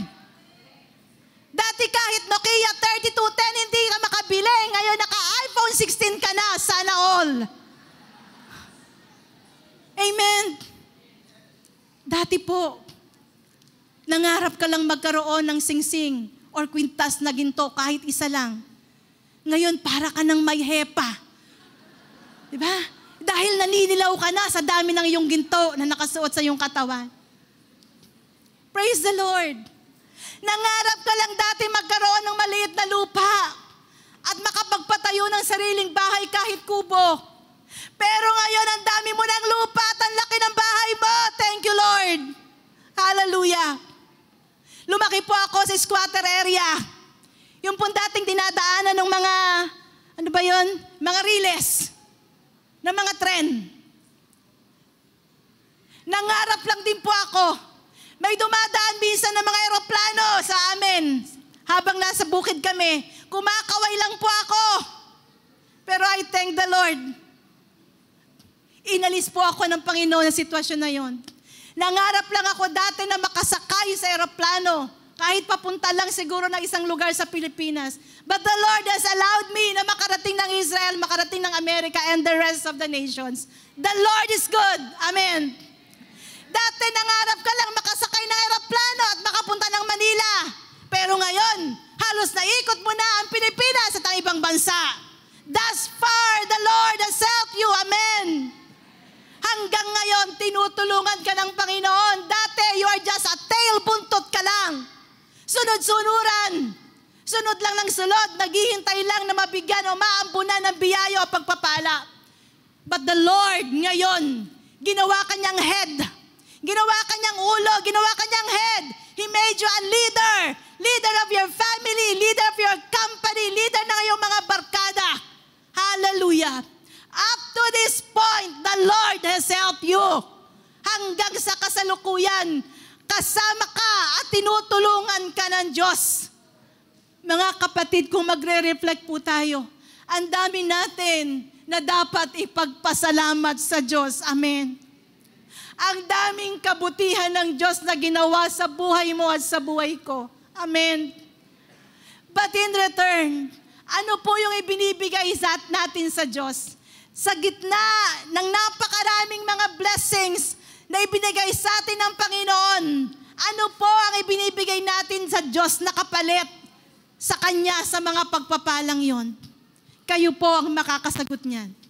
[SPEAKER 1] Dati kahit Nokia 3210, hindi ka makabili. Ngayon, naka-iPhone 16 ka na. Sana all. Amen. Dati po, nangarap ka lang magkaroon ng singsing or kwintas na ginto kahit isa lang. Ngayon, para ka ng may hepa. Diba? Dahil naninilaw ka na sa dami ng iyong ginto na nakasuot sa iyong katawan. Praise the Lord. Nangarap ka lang dati magkaroon ng maliit na lupa at makapagpatayo ng sariling bahay kahit kubo. Pero ngayon, ang dami mo ng lupa at ang laki ng bahay mo. Thank you, Lord. Hallelujah. Lumaki po ako sa squatter area. Yung pong dating dinadaanan ng mga, ano ba yun? Mga riles. Ng mga tren. Nangarap lang din po ako. May dumadaan minsan ng mga eroplano sa amin. Habang nasa bukid kami, kumakaway lang po ako. Pero I thank the Lord. Inalis po ako ng Panginoon sa sitwasyon na yon. Nangarap lang ako dati na makasakay sa eroplano. Kahit papunta lang siguro ng isang lugar sa Pilipinas. But the Lord has allowed me na makarating ng Israel, makarating ng America, and the rest of the nations. The Lord is good. Amen. Dati nangarap ka lang makasakay ng eroplano at makapunta ng Manila. Pero ngayon, halos naikot mo na ang Pilipinas at ang ibang bansa. Thus far, the Lord has helped you. Amen. Hanggang ngayon, tinutulungan ka ng Panginoon. Dati, you are just a tail, buntot ka lang. Sunod-sunuran. Sunod lang ng sunod. Naghihintay lang na mabigyan o maambunan ng biyaya o pagpapala. But the Lord, ngayon, ginawa ka niyang head. Ginawa ka niyang ulo. Ginawa ka niyang head. He made you a leader. Leader of your family. Leader of your company. Leader ng iyong mga barkada. Hallelujah. Up to this point, the Lord has helped you. Hanggang sa kasalukuyan, kasama ka at tinutulungan ka ng Diyos. Mga kapatid, kung magre-reflect po tayo, ang dami natin na dapat ipagpasalamat sa Diyos. Amen. Ang daming kabutihan ng Diyos na ginawa sa buhay mo at sa buhay ko. Amen. But in return, ano po yung ibinibigay natin sa Diyos? Sa gitna ng napakaraming mga blessings na ibinigay sa atin ng Panginoon, ano po ang ibinibigay natin sa Diyos na kapalit sa Kanya sa mga pagpapalang yon? Kayo po ang makakasagot niyan.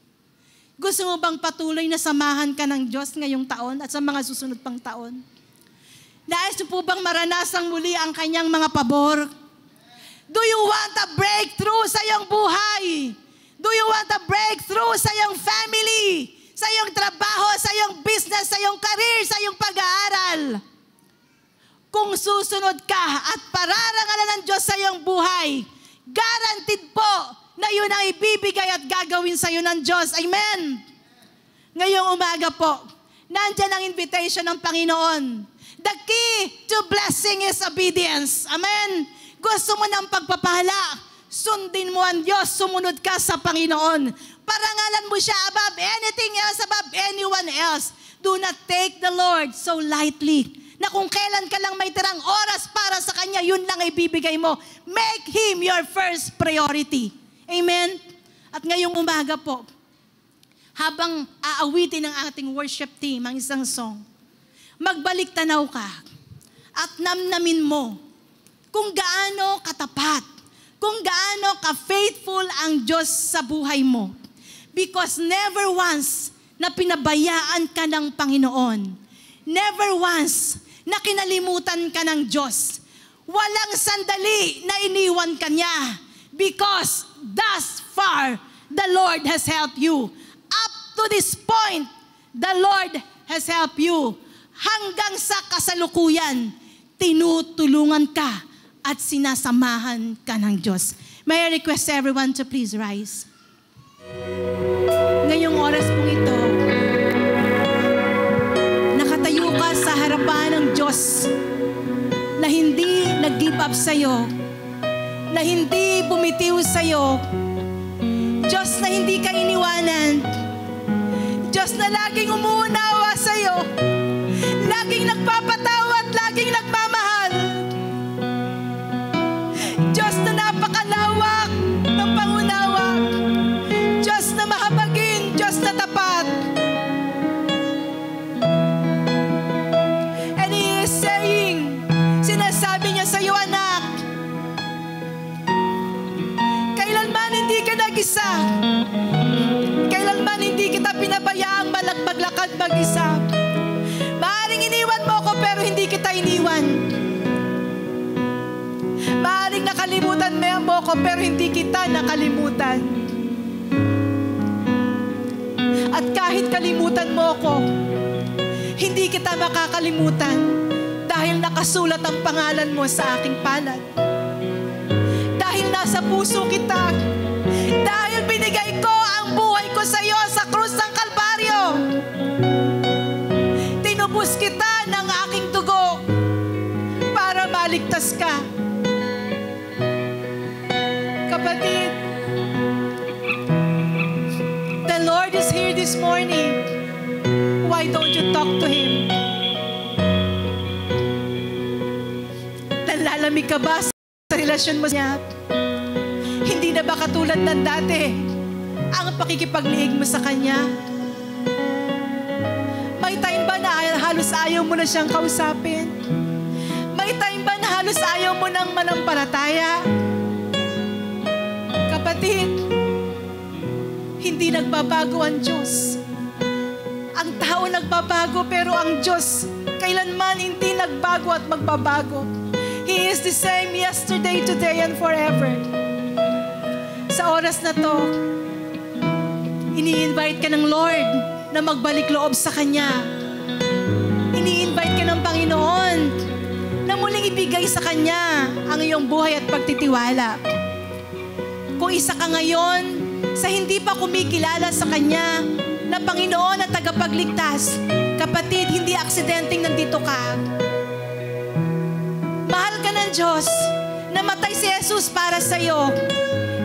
[SPEAKER 1] Gusto mo bang patuloy na samahan ka ng Diyos ngayong taon at sa mga susunod pang taon? Nais mo po bang maranasang muli ang Kanyang mga pabor? Do you want a breakthrough sa iyong buhay? Do you want a breakthrough sa iyong family, sa iyong trabaho, sa iyong business, sa iyong career, sa iyong pag-aaral? Kung susunod ka at pararangalan ng Diyos sa iyong buhay, guaranteed po na yun ang ibibigay at gagawin sa iyo ng Diyos. Amen. Ngayong umaga po, nandyan ang invitation ng Panginoon. The key to blessing is obedience. Amen. Gusto mo ng pagpapala, sundin mo ang Diyos, sumunod ka sa Panginoon. Parangalan mo siya above anything else, above anyone else. Do not take the Lord so lightly. na kung kailan ka lang may tirang oras para sa Kanya, yun lang ibibigay mo. Make Him your first priority. Amen? At ngayong umaga po, habang aawitin ng ating worship team ang isang song, magbalik tanaw ka at namnamin mo kung gaano katapat, kung gaano ka-faithful ang Diyos sa buhay mo. Because never once na pinabayaan ka ng Panginoon. Never once na kinalimutan ka ng Diyos. Walang sandali na iniwan ka niya. Because thus far, the Lord has helped you. Up to this point, the Lord has helped you. Hanggang sa kasalukuyan, tinutulungan ka at sinasamahan ka ng Diyos. May I request everyone to please rise. Ngayong oras pong ito, nakatayo ka sa harapan ng Diyos na hindi nag-give up sa'yo, na hindi bumitiw sa'yo, Diyos na hindi ka iniwanan, Diyos na laging umuunawa sa'yo, laging nagpapatawad, laging nagmamahal, Diyos na napakalawak ng pangunawa, Diyos na mahabagin, Diyos na tapat. And He is saying, sinasabi niya sa iyo, anak, kailanman hindi ka nag-isa, kailanman hindi kita pinabayaang maglakad mag-isa. Maaaring iniwan mo ko pero hindi kita iniwan. Maaaring nakalimutan mo ko pero hindi kita nakalimutan. At kahit kalimutan mo ko, hindi kita makakalimutan dahil nakasulat ang pangalan mo sa aking palad. Dahil nasa puso kita, dahil binigay ko ang buhay ko sa iyo sa krus ng Kalbaryo. Tinubos kita ng aking dugo para maligtas ka. Kapatid, the Lord is here this morning. Why don't you talk to Him? Nalalamig ka ba sa relasyon mo niya? Hindi na ba katulad ng dati ang pakikipagliig mo sa Kanya? May time ba na halos ayaw mo na siyang kausapin? May time ba na halos ayaw mo nang manampalataya? Kapatid, hindi nagbabago ang Diyos. Ang tao nagbabago pero ang Diyos kailanman hindi nagbago at magbabago. He is the same yesterday, today, and forever. Sa oras na to, ini-invite ka ng Lord na magbalik loob sa Kanya. Ini-invite ka ng Panginoon na muling ibigay sa Kanya ang iyong buhay at pagtitiwala. Kung isa ka ngayon sa hindi pa kumikilala sa Kanya na Panginoon at tagapagligtas, kapatid, hindi aksidenteng nandito ka. Mahal ka ng Diyos, namatay si Jesus para sa iyo.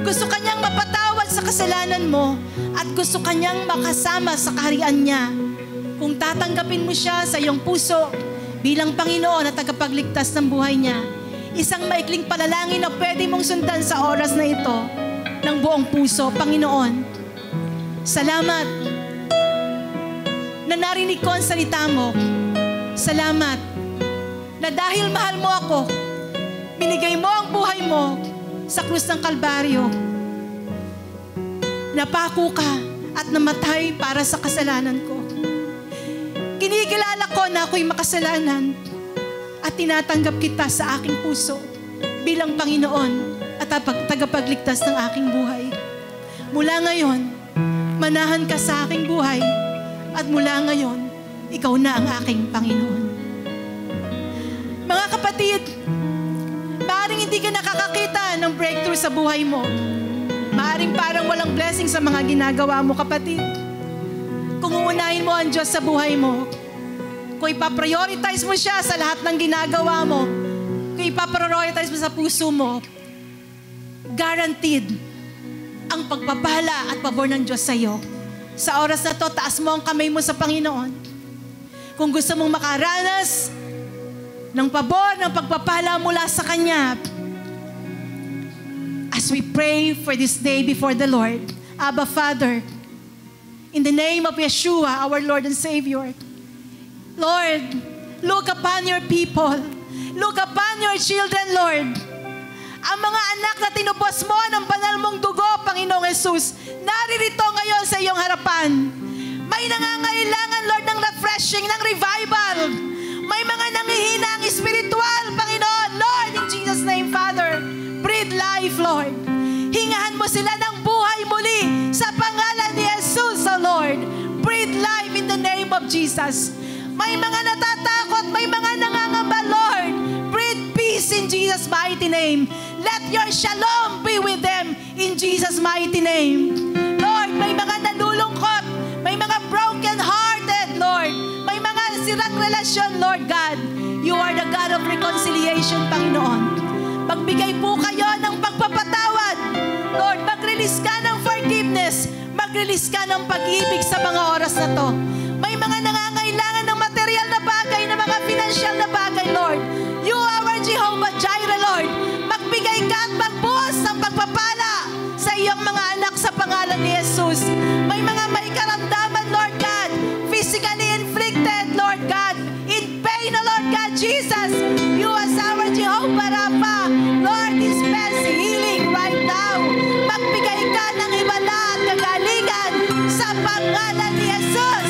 [SPEAKER 1] Gusto Kanyang mapatawad sa kasalanan mo at gusto Kanyang makasama sa kaharian niya. Kung tatanggapin mo siya sa iyong puso bilang Panginoon at tagapagligtas ng buhay niya, isang maikling panalangin na pwede mong sundan sa oras na ito ng buong puso. Panginoon, salamat na narinig ko ang salita mo. Salamat na dahil mahal mo ako, binigay mo ang buhay mo sa krus ng Kalbaryo. Napako ka at namatay para sa kasalanan ko. Kinikilala ko na ako'y makasalanan at tinatanggap kita sa aking puso bilang Panginoon at tagapagligtas ng aking buhay. Mula ngayon, manahan ka sa aking buhay at mula ngayon, ikaw na ang aking Panginoon. Mga kapatid, maaaring hindi ka nakakakita ng breakthrough sa buhay mo. Maaaring parang walang blessing sa mga ginagawa mo, kapatid. Kung uunahin mo ang Diyos sa buhay mo, kung ipaprioritize mo siya sa lahat ng ginagawa mo, kung ipaprioritize mo sa puso mo, guaranteed ang pagpapala at pabor ng Diyos sa iyo. Sa oras na to, taas mo ang kamay mo sa Panginoon. Kung gusto mong makaranas ng pabor, ng pagpapala mula sa Kanya. As we pray for this day before the Lord, Abba Father, in the name of Yeshua, our Lord and Savior, Lord, look upon your people. Look upon your children, Lord. Ang mga anak na tinubos mo ng banal mong dugo, Panginoong Jesus, naririto ngayon sa iyong harapan. May nangangailangan, Lord, ng refreshing, ng revival. May mga nangihinang spiritual, Panginoon. Lord, in Jesus' name, Father, breathe life, Lord. Hingahan mo sila ng buhay muli sa pangalan ni Jesus, O Lord. Breathe life in the name of Jesus. May mga natatakot, may mga nangangamba, Lord. Breathe peace in Jesus' mighty name. Let your shalom be with them in Jesus' mighty name. Lord, may mga nalulungkot, may mga broken-hearted, Lord. May mga sirang relasyon, Lord God. You are the God of reconciliation, Panginoon. Magbigay po kayo ng pagpapatawad. Lord, mag-release ka ng forgiveness. Mag-release ka ng pag-ibig sa mga oras na to. May mga nangangailangan ng material na bagay, ng mga financial na bagay, Lord. You are our Jehovah Jireh, Lord. Magbigay ka at magbuhos ng pagpapala sa iyong mga anak sa pangalan ni Jesus. May mga may karamdaman, Lord God, physically inflicted, Lord God, in pain, Lord God, Jesus. You are our Jehovah Rapha. Lord, dispense healing right now. Magbigay ka ng himala at kagalingan sa pangalan ni Jesus.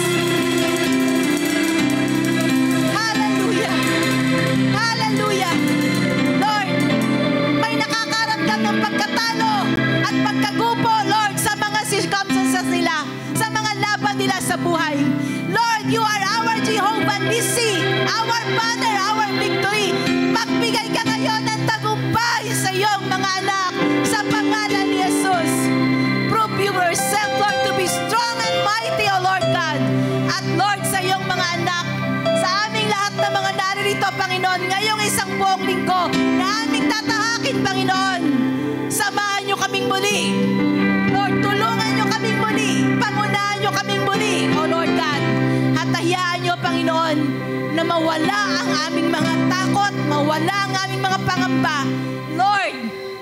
[SPEAKER 1] Hallelujah. Hallelujah. Lord, may nakakaramdam ng pagkatalo at pagkagupo, Lord, sa mga circumstances nila, sa mga laban nila sa buhay. Lord, you are our Jehovah Nissi, our Banner, our victory. Magbigay ka ngayon ng tagumpay sa iyong mga anak sa pangalan ni Jesus. Prove yourself, Lord, to be strong and mighty, O Lord God. At Lord, sa iyong mga anak, sa aming lahat ng mga naririto, Panginoon, ngayong isang buong linggo na aming tatahakin, Panginoon, samahan niyo kaming muli. Lord, tulungan niyo kaming muli. Pangunahan niyo kaming muli, O Lord God. At hayaan niyo, Panginoon, na mawala ang aming mga takot, mawala ang aming mga pangamba. Lord,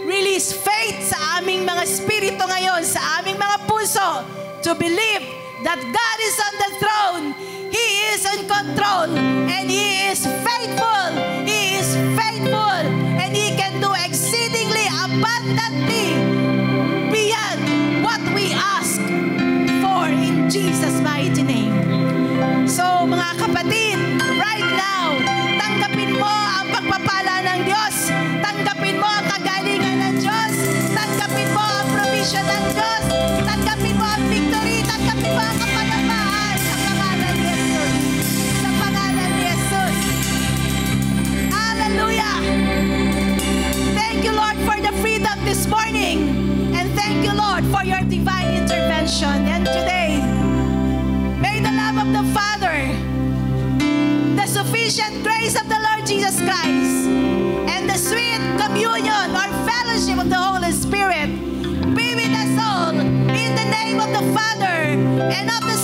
[SPEAKER 1] release faith sa aming mga spirito ngayon, sa aming mga puso, to believe that God is on the throne. He is in control, and He is faithful. He is faithful, and He can do exceedingly abundantly beyond what we ask for in Jesus' mighty name. So, mga kapatid, right now, tanggapin mo ang pagpapala ng Diyos. Tanggapin mo ang kagalingan ng Diyos. Tanggapin mo ang provision ng Diyos. Tanggapin mo ang victory. Tanggapin mo ang kapayapaan sa pangalan ni Jesus. Sa pangalan ni Jesus. Hallelujah! Thank you, Lord, for the freedom this morning. And thank you, Lord, for your divine intervention. And today, may the love of the Father, the sufficient grace of the Lord Jesus Christ, and the sweet communion or fellowship of the Holy Spirit be with us all in the name of the Father and of the